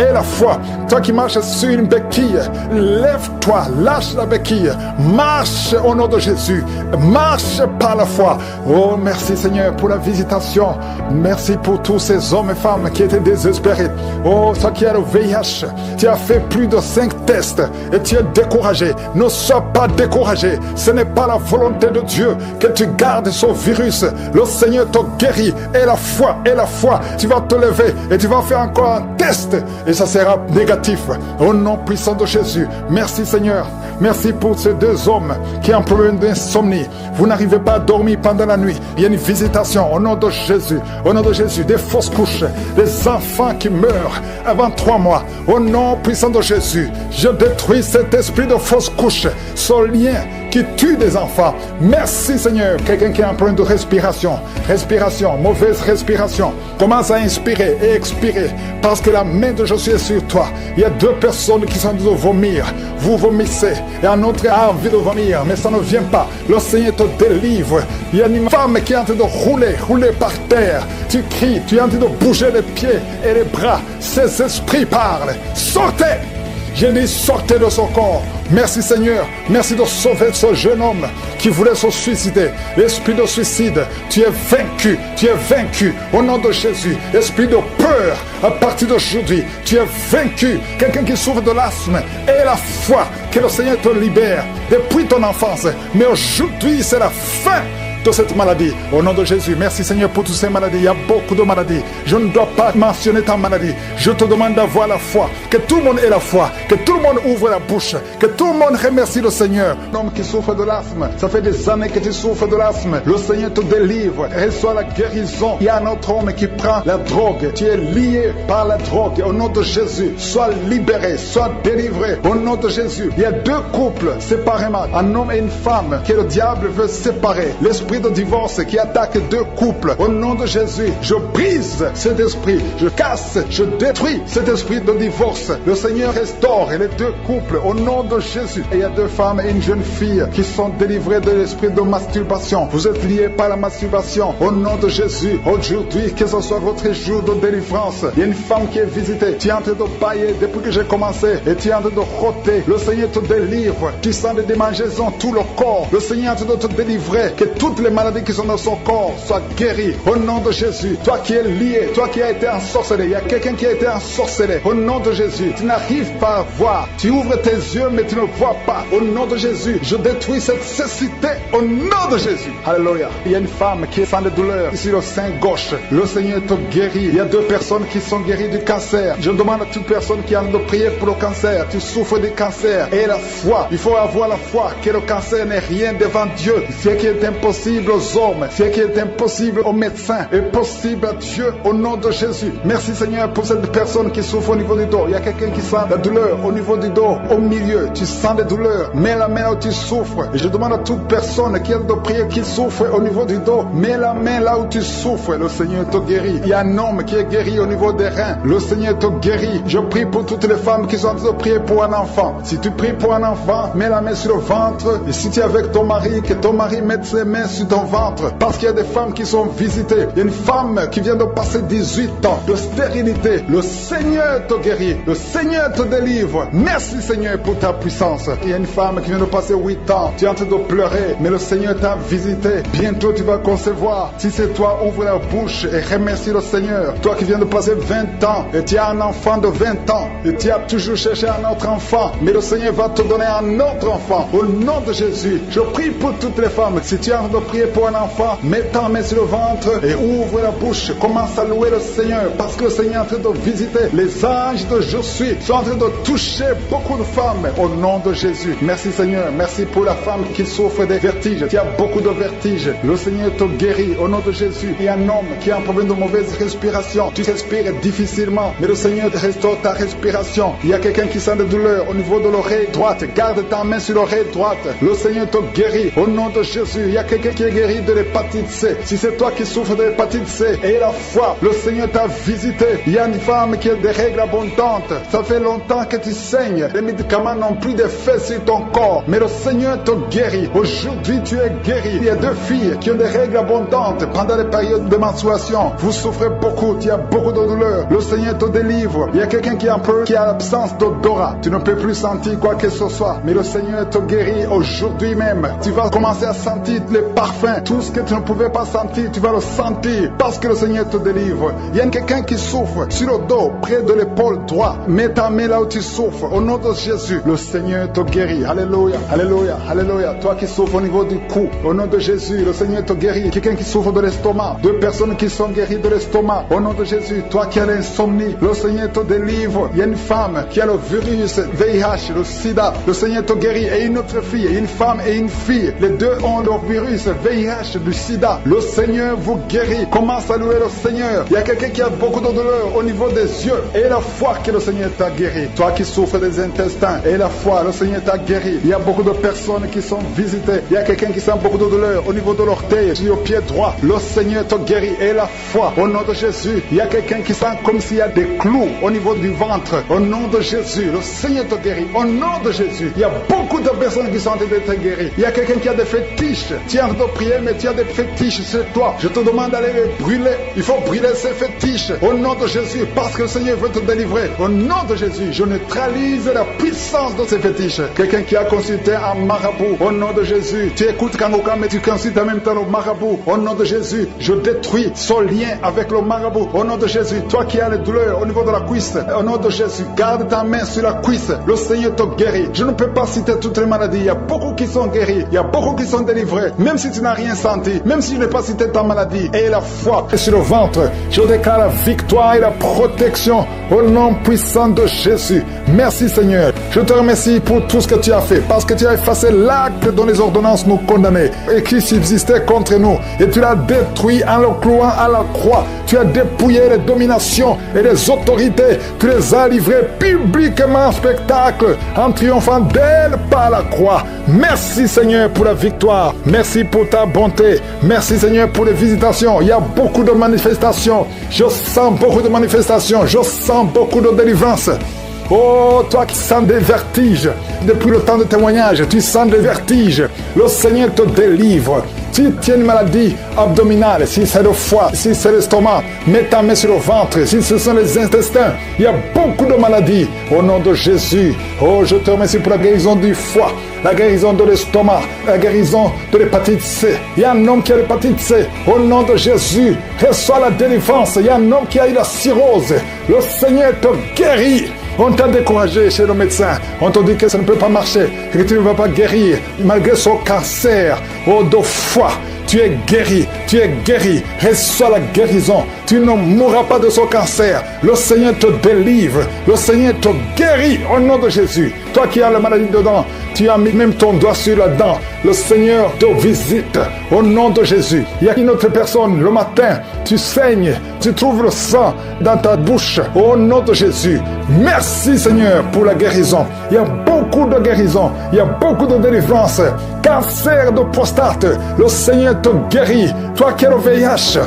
[SPEAKER 1] Toi qui marches sur une béquille, lève-toi, lâche la béquille, marche au nom de Jésus, marche par la foi. Oh, merci Seigneur pour la visitation. Merci pour tous ces hommes et femmes qui étaient désespérés. Oh, toi qui as le VIH, tu as fait plus de 5 tests et tu es découragé. Ne sois pas découragé. Ce n'est pas la volonté de Dieu que tu gardes ce virus. Le Seigneur te guérit. Et la foi, tu vas te lever et tu vas faire encore un test et ça sera négatif. Au nom puissant de Jésus. Merci Seigneur. Merci pour ces 2 hommes qui ont un problème d'insomnie. Vous n'arrivez pas à dormir pendant la nuit. Il y a une visitation au nom de Jésus. Au nom de Jésus, des fausses couches, des enfants qui meurent avant 3 mois. Au nom puissant de Jésus, je détruis cet esprit de fausses couches, ce lien qui tue des enfants. Merci Seigneur. Quelqu'un qui a un problème de respiration, mauvaise respiration, commence à inspirer et expirer parce que la main de Jésus est sur toi. Il y a 2 personnes qui sont en train de vomir. Vous vomissez et un autre a envie de vomir, mais ça ne vient pas. Le Seigneur te délivre. Il y a une femme qui est en train de rouler par terre. Tu cries, tu es en train de bouger les pieds et les bras. Ces esprits parlent. Sortez! J'ai dit sortez de son corps. Merci Seigneur. Merci de sauver ce jeune homme qui voulait se suicider. L'esprit de suicide, tu es vaincu. Tu es vaincu au nom de Jésus. Esprit de peur, à partir d'aujourd'hui, tu es vaincu. Quelqu'un qui souffre de l'asthme et la foi que le Seigneur te libère depuis ton enfance. Mais aujourd'hui, c'est la fin. de cette maladie. Au nom de Jésus, merci Seigneur pour toutes ces maladies. Il y a beaucoup de maladies. Je ne dois pas mentionner ta maladie. Je te demande d'avoir la foi. Que tout le monde ait la foi. Que tout le monde ouvre la bouche. Que tout le monde remercie le Seigneur. Un homme qui souffre de l'asthme, ça fait des années que tu souffres de l'asthme. Le Seigneur te délivre. Reçois la guérison. Il y a un autre homme qui prend la drogue. Tu es lié par la drogue. Au nom de Jésus, sois libéré, sois délivré. Au nom de Jésus, il y a deux couples séparément. Un homme et une femme que le diable veut séparer. L'esprit de divorce qui attaque deux couples. Au nom de Jésus, je brise cet esprit. Je casse, je détruis cet esprit de divorce. Le Seigneur restaure les deux couples. Au nom de Jésus. Et il y a deux femmes et une jeune fille qui sont délivrées de l'esprit de masturbation. Vous êtes liés par la masturbation. Au nom de Jésus, aujourd'hui, que ce soit votre jour de délivrance. Il y a une femme qui est visitée. Tu es en train de bailler depuis que j'ai commencé. Et tu es en train de roter. Le Seigneur te délivre. Tu sens des démangeaisons tout le corps. Le Seigneur est en train de te délivrer. Que toutes les maladies qui sont dans son corps soient guéries. Au nom de Jésus. Toi qui es lié, toi qui as été ensorcelé. Il y a quelqu'un qui a été ensorcelé. Au nom de Jésus. Tu n'arrives pas à voir. Tu ouvres tes yeux mais tu ne vois pas. Au nom de Jésus. Je détruis cette cécité. Au nom de Jésus. Alléluia. Il y a une femme qui sent des douleurs ici le sein gauche. Le Seigneur te guérit. Il y a deux personnes qui sont guéries du cancer. Je demande à toute personne qui a envie de prier pour le cancer. Tu souffres du cancer. Et la foi. Il faut avoir la foi que le cancer n'est rien devant Dieu. Ce qui est impossible aux hommes, ce qui est impossible aux médecins, est possible à Dieu au nom de Jésus. Merci Seigneur pour cette personne qui souffre au niveau du dos. Il y a quelqu'un qui sent la douleur au niveau du dos, au milieu. Tu sens des douleurs. Mets la main là où tu souffres. Et je demande à toute personne qui a de prier, qui souffre au niveau du dos, mets la main là où tu souffres. Le Seigneur te guérit. Il y a un homme qui est guéri au niveau des reins. Le Seigneur te guérit. Je prie pour toutes les femmes qui sont en train de prier pour un enfant. Si tu pries pour un enfant, mets la main sur le ventre. Et si tu es avec ton mari, que ton mari mette ses mains sur ton ventre. Parce qu'il y a des femmes qui sont visitées. Il y a une femme qui vient de passer 18 ans de stérilité. Le Seigneur te guérit. Le Seigneur te délivre. Merci Seigneur pour ta puissance. Il y a une femme qui vient de passer 8 ans. Tu es en train de pleurer, mais le Seigneur t'a visité. Bientôt tu vas concevoir. Si c'est toi, ouvre la bouche et remercie le Seigneur. Toi qui viens de passer 20 ans et tu as un enfant de 20 ans et tu as toujours cherché un autre enfant, mais le Seigneur va te donner un autre enfant. Au nom de Jésus, je prie pour toutes les femmes. Si tu es en train de prier pour un enfant, mets ta main sur le ventre et ouvre la bouche. Commence à louer le Seigneur parce que le Seigneur est en train de visiter. Les anges de Je suis sont en train de toucher beaucoup de femmes au nom de Jésus. Merci Seigneur. Merci pour la femme qui souffre des vertiges. Tu as beaucoup de vertiges. Le Seigneur te guérit au nom de Jésus. Il y a un homme qui a un problème de mauvaise respiration. Tu respires difficilement, mais le Seigneur restaure ta respiration. Il y a quelqu'un qui sent de douleur au niveau de l'oreille droite. Garde ta main sur l'oreille droite. Le Seigneur te guérit au nom de Jésus. Il y a quelqu'un qui est guéri de l'hépatite C. Si c'est toi qui souffres de l'hépatite C et la foi, le Seigneur t'a visité. Il y a une femme qui a des règles abondantes. Ça fait longtemps que tu saignes. Les médicaments n'ont plus d'effet sur ton corps, mais le Seigneur te guérit. Aujourd'hui, tu es guéri. Il y a deux filles qui ont des règles abondantes pendant les périodes de menstruation. Vous souffrez beaucoup, tu as beaucoup de douleurs. Le Seigneur te délivre. Il y a quelqu'un qui a l'absence d'odorat. Tu ne peux plus sentir quoi que ce soit, mais le Seigneur te guérit aujourd'hui même. Tu vas commencer à sentir les parfums. Tout ce que tu ne pouvais pas sentir, tu vas le sentir parce que le Seigneur te délivre. Il y a quelqu'un qui souffre sur le dos, près de l'épaule droite. Mets ta main là où tu souffres. Au nom de Jésus, le Seigneur te guérit. Alléluia, alléluia, alléluia. Toi qui souffres au niveau du cou, au nom de Jésus, le Seigneur te guérit. Quelqu'un qui souffre de l'estomac, deux personnes qui sont guéries de l'estomac, au nom de Jésus. Toi qui as l'insomnie, le Seigneur te délivre. Il y a une femme qui a le virus VIH, le sida, le Seigneur te guérit. Et une autre fille, une femme et une fille, les deux ont le virus VIH du sida. Le Seigneur vous guérit. Commence à louer le Seigneur. Il y a quelqu'un qui a beaucoup de douleur au niveau des yeux et la foi que le Seigneur t'a guéri. Toi qui souffres des intestins et la foi, le Seigneur t'a guéri. Il y a beaucoup de personnes qui sont visitées. Il y a quelqu'un qui sent beaucoup de douleur au niveau de l'orteil, sur le pied droit. Le Seigneur te guérit et la foi au nom de Jésus. Il y a quelqu'un qui sent comme s'il y a des clous au niveau du ventre. Au nom de Jésus, le Seigneur te guérit. Au nom de Jésus, il y a beaucoup de personnes qui sont en train d'être guéries. Il y a quelqu'un qui a des fétiches. Tu es en train de prier, mais tu as des fétiches chez toi. Je te demande d'aller les brûler. Il faut brûler ces fétiches au nom de Jésus parce que le Seigneur veut te délivrer. Au nom de Jésus, je neutralise la puissance de ces fétiches. Quelqu'un qui a consulté un marabout, au nom de Jésus, tu écoutes Kangoka, mais tu consultes en même temps le marabout. Au nom de Jésus, je détruis son lien avec le marabout. Au nom de Jésus, toi qui as les douleurs au niveau de la cuisse, au nom de Jésus, garde ta main sur la cuisse. Le Seigneur te guérit. Je ne peux pas citer toutes les maladies. Il y a beaucoup qui sont guéris. Il y a beaucoup qui sont délivrés. Même si si tu n'as rien senti, même si je n'ai pas cité ta maladie, et la foi sur le ventre, je déclare la victoire et la protection au nom puissant de Jésus. Merci Seigneur. Je te remercie pour tout ce que tu as fait, parce que tu as effacé l'acte dont les ordonnances nous condamnaient et qui subsistait contre nous, et tu l'as détruit en le clouant à la croix. Tu as dépouillé les dominations et les autorités, tu les as livrées publiquement en spectacle, en triomphant d'elles par la croix. Merci Seigneur pour la victoire, merci pour ta bonté, merci Seigneur pour les visitations. Il y a beaucoup de manifestations, je sens beaucoup de manifestations, je sens beaucoup de délivrance. Oh, toi qui sens des vertiges, depuis le temps de témoignage, tu sens des vertiges. Le Seigneur te délivre. Si tu as une maladie abdominale, si c'est le foie, si c'est l'estomac, mets ta main sur le ventre, si ce sont les intestins, il y a beaucoup de maladies. Au nom de Jésus, oh, je te remercie pour la guérison du foie, la guérison de l'estomac, la guérison de l'hépatite C. Il y a un homme qui a l'hépatite C. Au nom de Jésus, reçois la délivrance. Il y a un homme qui a eu la cirrhose. Le Seigneur te guérit. On t'a découragé chez le médecin. On t'a dit que ça ne peut pas marcher, que tu ne vas pas guérir. Malgré son cancer, de foie, tu es guéri, tu es guéri. Reçois la guérison. Tu ne mourras pas de son cancer. Le Seigneur te délivre. Le Seigneur te guérit au nom de Jésus. Toi qui as la maladie dedans, tu as mis même ton doigt sur la dent. Le Seigneur te visite au nom de Jésus. Il y a une autre personne, le matin, tu saignes, tu trouves le sang dans ta bouche au nom de Jésus. Merci Seigneur pour la guérison. Il y a beaucoup de guérison, il y a beaucoup de délivrance. Cancer de prostate, le Seigneur te guérit. Toi qui as le VIH,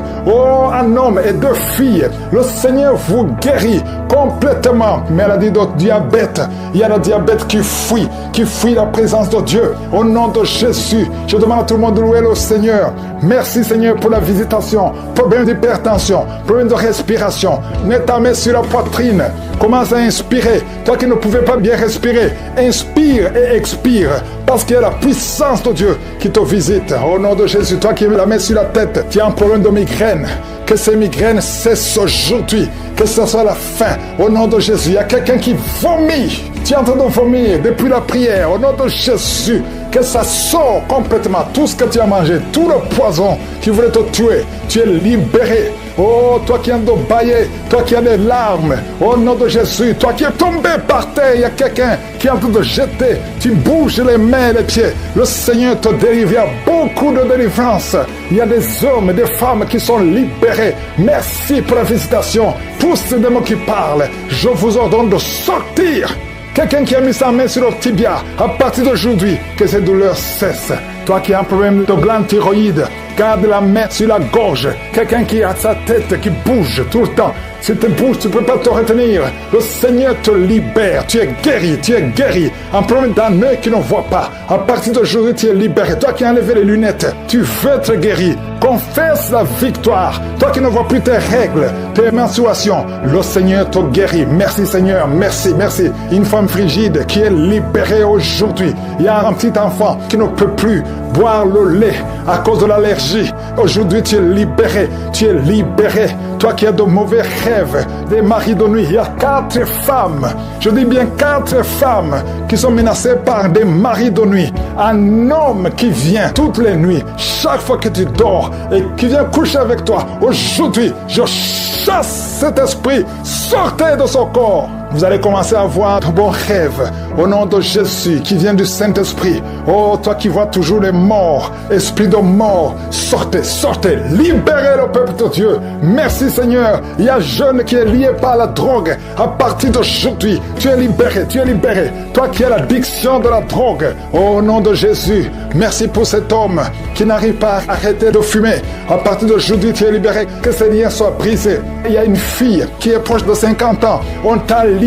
[SPEAKER 1] un homme et 2 filles, le Seigneur vous guérit complètement. Maladie de diabète, il y a le diabète qui fuit la présence de Dieu. Au nom de Jésus, je demande à tout le monde de louer le Seigneur. Merci Seigneur pour la visitation. Problème d'hypertension, problème de respiration. Mets ta main sur la poitrine. Commence à inspirer. Toi qui ne pouvais pas bien respirer, inspire et expire. Parce qu'il y a la puissance de Dieu qui te visite. Au nom de Jésus, toi qui mets la main sur la tête, tu as un problème de migraine. Que ces migraines cessent aujourd'hui. Que ce soit la fin. Au nom de Jésus, il y a quelqu'un qui vomit. Tu es en train de vomir depuis la prière. Au nom de Jésus, que ça sort complètement. Tout ce que tu as mangé, tout le poison qui voulait te tuer, tu es libéré. Oh, toi qui es en train de bailler, toi qui as des larmes, au nom de Jésus, toi qui es tombé par terre, il y a quelqu'un qui est en train de jeter, tu bouges les mains et les pieds. Le Seigneur te délivre, il y a beaucoup de délivrance. Il y a des hommes et des femmes qui sont libérés. Merci pour la visitation. Tous ces démons qui parlent, je vous ordonne de sortir. Quelqu'un qui a mis sa main sur le tibia, à partir d'aujourd'hui, que ces douleurs cessent. Toi qui as un problème de glande thyroïde, garde la main sur la gorge. Quelqu'un qui a sa tête qui bouge tout le temps. Si tu bouges, tu ne peux pas te retenir. Le Seigneur te libère. Tu es guéri, tu es guéri. Un problème d'un œil qui ne voit pas. À partir d'aujourd'hui, tu es libéré. Toi qui as enlevé les lunettes, tu veux être guéri. Confesse la victoire. Toi qui ne vois plus tes règles, tes menstruations, le Seigneur te guérit. Merci Seigneur, merci, merci. Une femme frigide qui est libérée aujourd'hui. Il y a un petit enfant qui ne peut plus boire le lait à cause de l'allergie. Aujourd'hui, tu es libéré. Tu es libéré. Toi qui as de mauvais rêves, des maris de nuit. Il y a 4 femmes, je dis bien 4 femmes qui sont menacées par des maris de nuit. Un homme qui vient toutes les nuits, chaque fois que tu dors, et qui vient coucher avec toi. Aujourd'hui, je chasse cet esprit. Sortez de son corps. Vous allez commencer à voir de bons rêves au nom de Jésus qui vient du Saint-Esprit. Oh, toi qui vois toujours les morts, esprit de mort, sortez, sortez, libérez le peuple de Dieu. Merci Seigneur. Il y a un jeune qui est lié par la drogue. À partir d'aujourd'hui, tu es libéré, tu es libéré. Toi qui as l'addiction de la drogue, au nom de Jésus, merci pour cet homme qui n'arrive pas à arrêter de fumer. À partir d'aujourd'hui, tu es libéré. Que ces liens soient brisés. Il y a une fille qui est proche de 50 ans. On t'a lié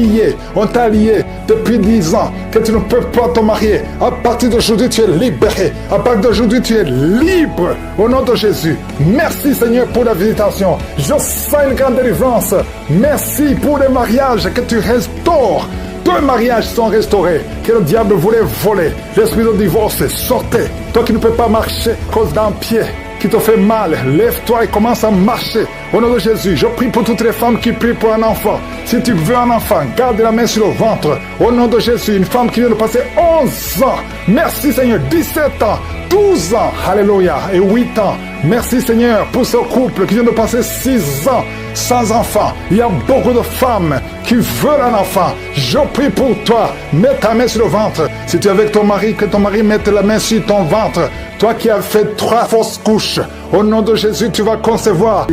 [SPEAKER 1] depuis 10 ans, que tu ne peux pas te marier. À partir d'aujourd'hui, tu es libéré. À partir d'aujourd'hui, tu es libre. Au nom de Jésus. Merci Seigneur pour la visitation. Je sens une grande délivrance. Merci pour les mariages que tu restaures. 2 mariages sont restaurés, que le diable voulait voler. L'esprit de divorce, sortez. Toi qui ne peux pas marcher à cause d'un pied qui te fait mal, lève-toi et commence à marcher. Au nom de Jésus, je prie pour toutes les femmes qui prient pour un enfant. Si tu veux un enfant, garde la main sur le ventre. Au nom de Jésus, une femme qui vient de passer 11 ans. Merci Seigneur, 17 ans, 12 ans, alléluia, et 8 ans. Merci Seigneur pour ce couple qui vient de passer 6 ans sans enfant. Il y a beaucoup de femmes qui veulent un enfant. Je prie pour toi. Mets ta main sur le ventre. Si tu es avec ton mari, que ton mari mette la main sur ton ventre. Toi qui as fait 3 fausses couches, au nom de Jésus, tu vas concevoir.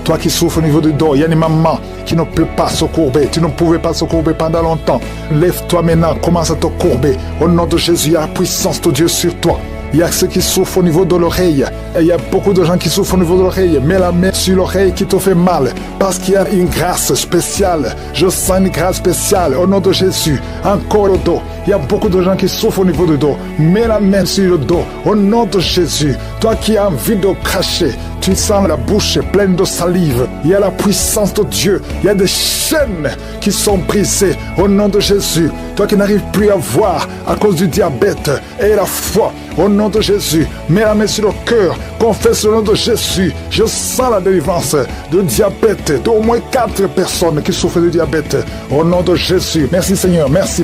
[SPEAKER 1] Toi qui souffres au niveau du dos, il y a une maman qui ne peut pas se courber. Tu ne pouvais pas se courber pendant longtemps. Lève-toi maintenant, commence à te courber. Au nom de Jésus, il y a la puissance de Dieu sur toi. Il y a ceux qui souffrent au niveau de l'oreille. Et il y a beaucoup de gens qui souffrent au niveau de l'oreille. Mets la main sur l'oreille qui te fait mal. Parce qu'il y a une grâce spéciale. Je sens une grâce spéciale au nom de Jésus. Encore le dos. Il y a beaucoup de gens qui souffrent au niveau du dos. Mets la main sur le dos. Au nom de Jésus. Toi qui as envie de cracher. Tu sens la bouche pleine de salive. Il y a la puissance de Dieu. Il y a des chaînes qui sont brisées au nom de Jésus. Toi qui n'arrives plus à voir à cause du diabète et la foi. Au nom de Jésus, mets la main sur le cœur, confesse le nom de Jésus. Je sens la délivrance de diabète, d'au moins 4 personnes qui souffrent de diabète. Au nom de Jésus, merci Seigneur, merci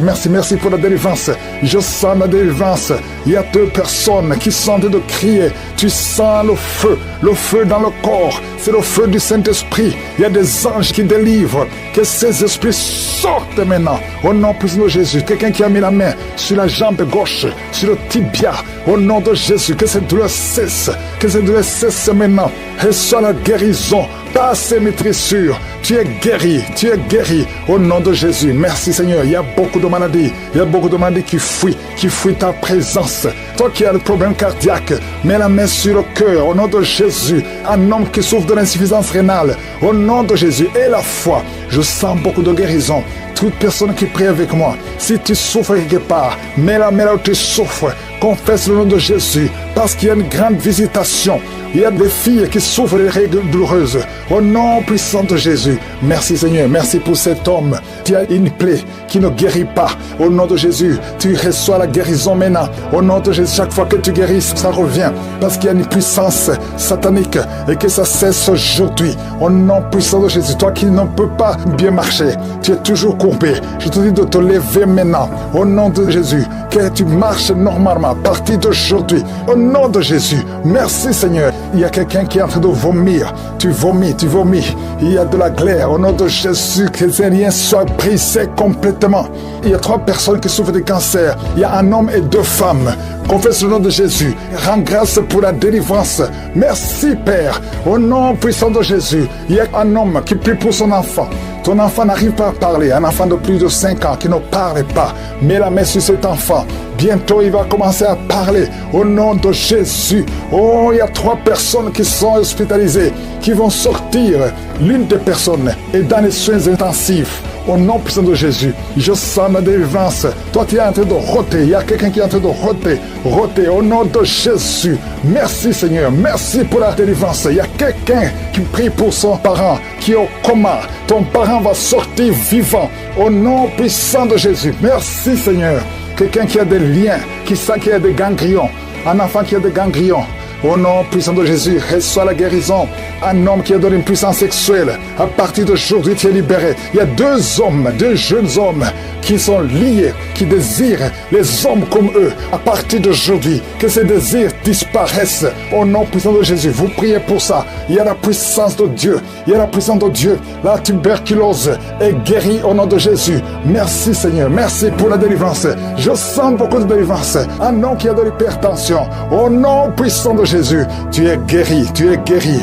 [SPEAKER 1] pour la délivrance. Je sens la délivrance. Il y a 2 personnes qui sont en train de crier. Tu sens le feu dans le corps. C'est le feu du Saint-Esprit. Il y a des anges qui délivrent. Que ces esprits sortent maintenant. Au nom puissant de Jésus, quelqu'un qui a mis la main sur la jambe gauche, sur le tibia. Au nom de Jésus, que cette douleur cesse. Que cette douleur cesse maintenant. Reçois la guérison. Passe mes tressures. Tu es guéri au nom de Jésus. Merci Seigneur. Il y a beaucoup de maladies. Il y a beaucoup de maladies qui fuient ta présence. Toi qui as le problème cardiaque, mets la main sur le cœur au nom de Jésus. Un homme qui souffre de l'insuffisance rénale, au nom de Jésus. Et la foi. Je sens beaucoup de guérison. Toute personne qui prie avec moi, si tu souffres quelque part, mets la main là où tu souffres. Confesse le nom de Jésus, parce qu'il y a une grande visitation. Il y a des filles qui souffrent des règles douloureuses. Au nom puissant de Jésus, merci Seigneur, merci pour cet homme qui a une plaie qui ne guérit pas. Au nom de Jésus, tu reçois la guérison maintenant. Au nom de Jésus, chaque fois que tu guéris, ça revient. Parce qu'il y a une puissance satanique et que ça cesse aujourd'hui. Au nom puissant de Jésus, toi qui ne peux pas bien marcher, tu es toujours courbé. Je te dis de te lever maintenant. Au nom de Jésus, que tu marches normalement à partir d'aujourd'hui. Au nom de Jésus, merci Seigneur. Il y a quelqu'un qui est en train de vomir. Tu vomis. Il y a de la glaire. Au nom de Jésus, que ces liens soient brisés complètement. Il y a 3 personnes qui souffrent de cancer. Il y a un homme et 2 femmes. Confesse le nom de Jésus. Rends grâce pour la délivrance. Merci Père. Au nom puissant de Jésus, il y a un homme qui prie pour son enfant. Ton enfant n'arrive pas à parler. Un enfant de plus de 5 ans qui ne parle pas. Mets la main sur cet enfant. Bientôt, il va commencer à parler au nom de Jésus. Oh, il y a 3 personnes qui sont hospitalisées, qui vont sortir. L'une des personnes est dans les soins intensifs. Au nom puissant de Jésus, je sens la délivrance. Toi, tu es en train de roter. Il y a quelqu'un qui est en train de roter. Au nom de Jésus. Merci Seigneur. Merci pour la délivrance. Il y a quelqu'un qui prie pour son parent qui est au coma. Ton parent va sortir vivant. Au nom puissant de Jésus. Merci Seigneur. Quelqu'un qui a des liens, qui sent qu'il y a des ganglions. Un enfant qui a des ganglions. Au nom puissant de Jésus, reçois la guérison. Un homme qui a donné une puissance sexuelle. À partir d'aujourd'hui, tu es libéré. Il y a 2 hommes, 2 jeunes hommes qui sont liés, qui désirent les hommes comme eux. À partir d'aujourd'hui, que ces désirs disparaissent. Au nom puissant de Jésus, vous priez pour ça. Il y a la puissance de Dieu. Il y a la puissance de Dieu. La tuberculose est guérie au nom de Jésus. Merci Seigneur. Merci pour la délivrance. Je sens beaucoup de délivrance. Un homme qui a de l'hypertension. Au nom puissant de Jésus, tu es guéri.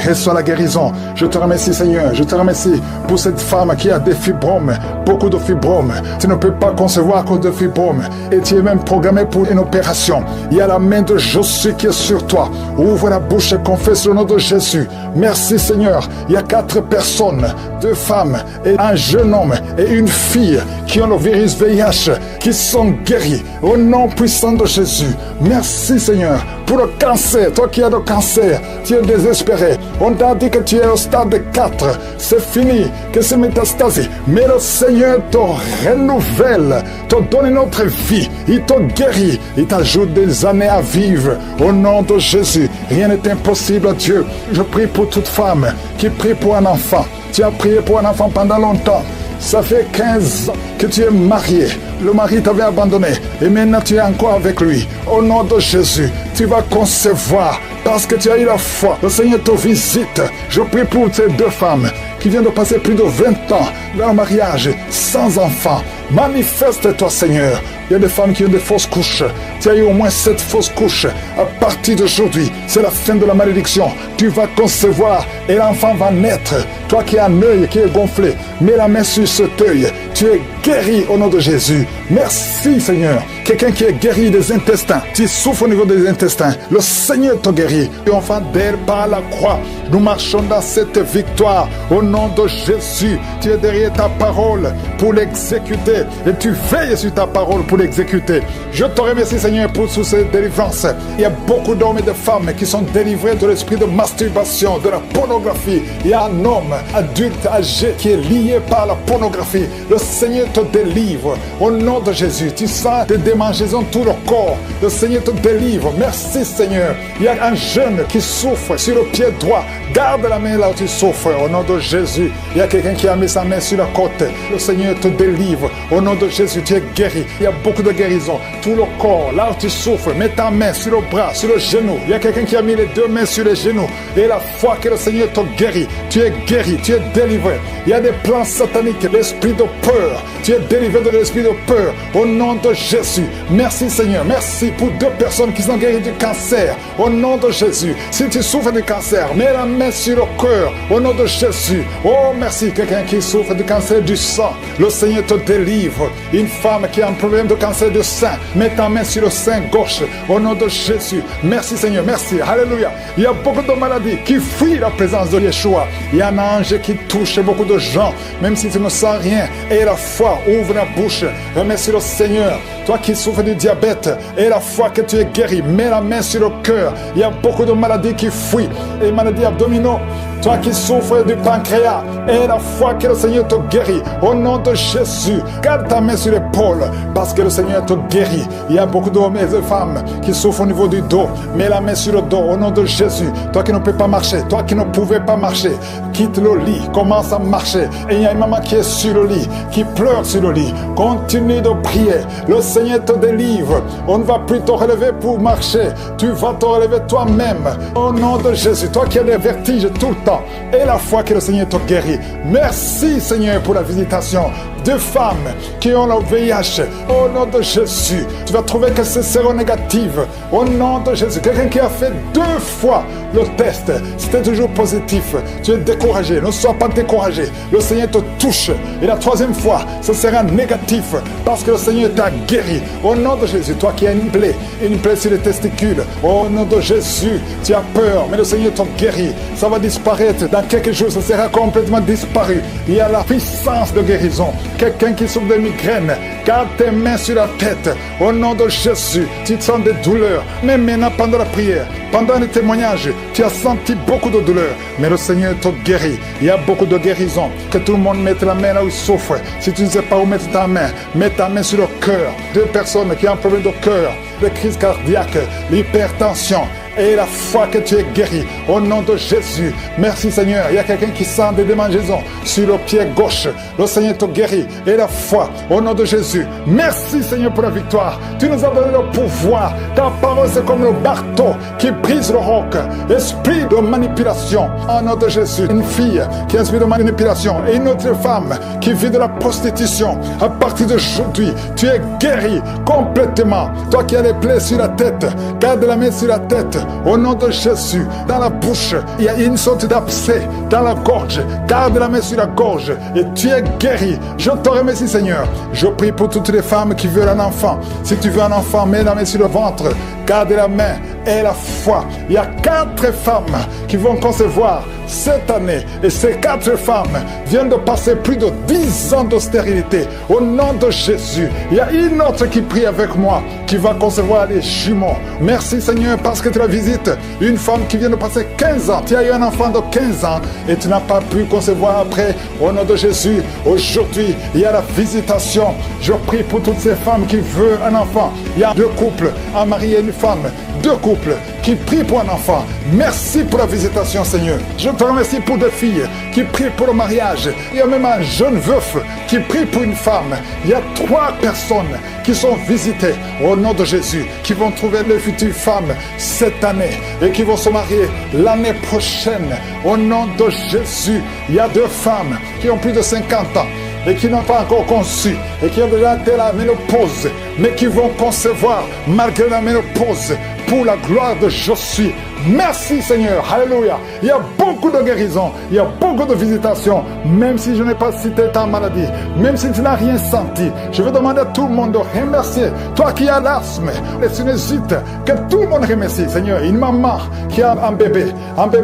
[SPEAKER 1] Reçois la guérison. Je te remercie Seigneur. Je te remercie pour cette femme qui a des fibromes. Beaucoup de fibromes. Tu ne peux pas concevoir à cause de fibromes. Et tu es même programmé pour une opération. Il y a la main de Jésus qui est sur toi. Ouvre la bouche et confesse le nom de Jésus. Merci Seigneur. Il y a 4 personnes, 2 femmes et un jeune homme et une fille qui ont le virus VIH, qui sont guéris au nom puissant de Jésus. Merci Seigneur pour le cancer. Toi qui as le cancer, tu es désespéré. On t'a dit que tu es au stade 4. C'est fini, que c'est métastasé. Mais le Seigneur te renouvelle, te donne une autre vie. Il te guérit. Il t'ajoute des années à vivre. Au nom de Jésus, rien n'est impossible à Dieu. Je prie pour toute femme qui prie pour un enfant. Tu as prié pour un enfant pendant longtemps. Ça fait 15 ans que tu es marié. Le mari t'avait abandonné et maintenant tu es encore avec lui. Au nom de Jésus, tu vas concevoir parce que tu as eu la foi. Le Seigneur te visite. Je prie pour ces deux femmes qui viennent de passer plus de 20 ans dans le mariage sans enfant. Manifeste-toi, Seigneur. Il y a des femmes qui ont des fausses couches. Tu as eu au moins 7 fausses couches. À partir d'aujourd'hui, c'est la fin de la malédiction. Tu vas concevoir et l'enfant va naître. Toi qui as un œil qui est gonflé, mets la main sur cet œil. Tu es guéri au nom de Jésus. Merci, Seigneur. Quelqu'un qui est guéri des intestins. Tu souffres au niveau des intestins. Le Seigneur te guérit. Et enfin, derrière par la croix, nous marchons dans cette victoire. Au nom de Jésus, tu es derrière ta parole pour l'exécuter. Et tu veilles sur ta parole pour l'exécuter. Je te remercie, Seigneur, pour toutes ces délivrances. Il y a beaucoup d'hommes et de femmes qui sont délivrés de l'esprit de masturbation, de la pornographie. Il y a un homme adulte âgé qui est lié par la pornographie. Le Seigneur te délivre. Au nom de Jésus, tu sens des démangeaisons tout le corps. Le Seigneur te délivre. Merci, Seigneur. Il y a un jeune qui souffre sur le pied droit. Garde la main là où tu souffres. Au nom de Jésus, il y a quelqu'un qui a mis sa main sur la côte. Le Seigneur te délivre. Au nom de Jésus, tu es guéri. Il y a beaucoup de guérison. Tout le corps, là où tu souffres, mets ta main sur le bras, sur le genou. Il y a quelqu'un qui a mis les deux mains sur les genoux. Et la foi que le Seigneur te guérit. Tu es guéri, tu es délivré. Il y a des plans sataniques, l'esprit de peur. Tu es délivré de l'esprit de peur. Au nom de Jésus. Merci, Seigneur. Merci pour 2 personnes qui sont guéries du cancer. Au nom de Jésus. Si tu souffres du cancer, mets la main sur le cœur. Au nom de Jésus. Oh, merci. Quelqu'un qui souffre du cancer du sang. Le Seigneur te délivre. Une femme qui a un problème de cancer du sein, mets ta main sur le sein gauche. Au nom de Jésus. Merci, Seigneur. Merci. Alléluia. Il y a beaucoup de maladies qui fuient la présence de Yeshua. Il y a un ange qui touche beaucoup de gens. Même si tu ne sens rien. Et la foi, ouvre la bouche. Remercie le Seigneur. Toi qui souffres du diabète, et la foi que tu es guéri, mets la main sur le cœur. Il y a beaucoup de maladies qui fuient. Les maladies abdominaux. Toi qui souffres du pancréas, et la foi que le Seigneur te guérit. Au nom de Jésus, garde ta main sur l'épaule, parce que le Seigneur te guérit. Il y a beaucoup d'hommes et de femmes qui souffrent au niveau du dos. Mets la main sur le dos, au nom de Jésus. Toi qui ne peux pas marcher, toi qui ne pouvais pas marcher, quitte le lit, commence à marcher. Et il y a une maman qui est sur le lit, qui pleure sur le lit. Continue de prier. Le Seigneur te délivre. On ne va plus te relever pour marcher. Tu vas te relever toi-même. Au nom de Jésus, toi qui as des vertiges tout le temps, et la foi que le Seigneur te guérit. Merci, Seigneur, pour la visitation de femmes qui ont le VIH. Au nom de Jésus, tu vas trouver que c'est séronégatif. Au nom de Jésus, quelqu'un qui a fait 2 fois le test, c'était toujours positif. Tu es découragé. Ne sois pas découragé. Le Seigneur te touche. Et la 3e fois, ce sera négatif parce que le Seigneur t'a guéri. Au nom de Jésus, toi qui as une plaie sur les testicules, au nom de Jésus, tu as peur, mais le Seigneur t'a guéri. Ça va disparaître. Dans quelques jours, ça sera complètement disparu. Il y a la puissance de guérison. Quelqu'un qui souffre de migraine, garde tes mains sur la tête. Au nom de Jésus, tu sens des douleurs. Mais maintenant, pendant la prière, pendant le témoignage, tu as senti beaucoup de douleurs. Mais le Seigneur te guérit. Il y a beaucoup de guérison. Que tout le monde mette la main là où il souffre. Si tu ne sais pas où mettre ta main, mets ta main sur le cœur. 2 personnes qui ont un problème de cœur, de crise cardiaque, l'hypertension. Et la foi que tu es guéri. Au nom de Jésus. Merci, Seigneur. Il y a quelqu'un qui sent des démangeaisons sur le pied gauche. Le Seigneur te guérit. Et la foi. Au nom de Jésus. Merci, Seigneur, pour la victoire. Tu nous as donné le pouvoir. Ta parole, c'est comme le marteau qui brise le roc. Esprit de manipulation. Au nom de Jésus. Une fille qui a un esprit de manipulation. Et une autre femme qui vit de la prostitution. À partir d'aujourd'hui, tu es guéri complètement. Toi qui as les plaies sur la tête, garde la main sur la tête. Au nom de Jésus, dans la bouche, il y a une sorte d'abcès. Dans la gorge, garde la main sur la gorge et tu es guéri. Je te remercie, Seigneur. Je prie pour toutes les femmes qui veulent un enfant. Si tu veux un enfant, mets la main sur le ventre. Garde la main et la foi. Il y a 4 femmes qui vont concevoir cette année. Et ces 4 femmes viennent de passer plus de 10 ans de stérilité. Au nom de Jésus, il y a une autre qui prie avec moi, qui va concevoir les jumeaux. Merci, Seigneur, parce que tu la visites. Une femme qui vient de passer 15 ans. Tu as eu un enfant de 15 ans et tu n'as pas pu concevoir après. Au nom de Jésus, aujourd'hui, il y a la visitation. Je prie pour toutes ces femmes qui veulent un enfant. Il y a 2 couples, un mari et une femmes, 2 couples qui prient pour un enfant. Merci pour la visitation, Seigneur. Je te remercie pour des filles qui prient pour le mariage. Il y a même un jeune veuf qui prie pour une femme. Il y a 3 personnes qui sont visitées au nom de Jésus, qui vont trouver leur future femme cette année et qui vont se marier l'année prochaine. Au nom de Jésus, il y a 2 femmes qui ont plus de 50 ans et qui n'ont pas encore conçu et qui ont déjà atteint la ménopause, mais qui vont concevoir malgré la ménopause pour la gloire de Jésus. Merci Seigneur, alléluia. Il y a beaucoup de guérisons, il y a beaucoup de visitations, même si je n'ai pas cité ta maladie, même si tu n'as rien senti. Je veux demander à tout le monde de remercier. Toi qui as l'asthme, les sinusites, que tout le monde remercie Seigneur. Une maman qui a un bébé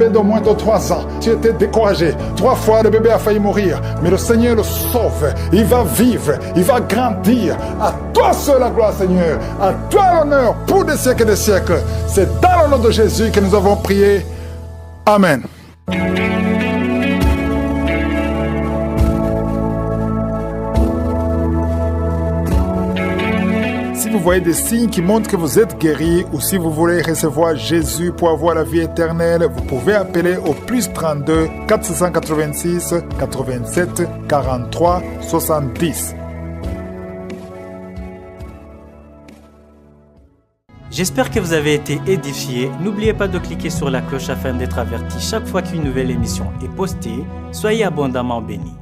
[SPEAKER 1] de moins de 3 ans, tu étais découragé. 3 fois le bébé a failli mourir, mais le Seigneur le sauve. Il va vivre, il va grandir. À toi seul la gloire Seigneur, à toi l'honneur pour des siècles et des siècles. C'est dans le nom de Jésus que nous avons prié. Amen. Si vous voyez des signes qui montrent que vous êtes guéri ou si vous voulez recevoir Jésus pour avoir la vie éternelle, vous pouvez appeler au +32 486 87 43 70.
[SPEAKER 2] J'espère que vous avez été édifiés. N'oubliez pas de cliquer sur la cloche afin d'être averti chaque fois qu'une nouvelle émission est postée. Soyez abondamment bénis.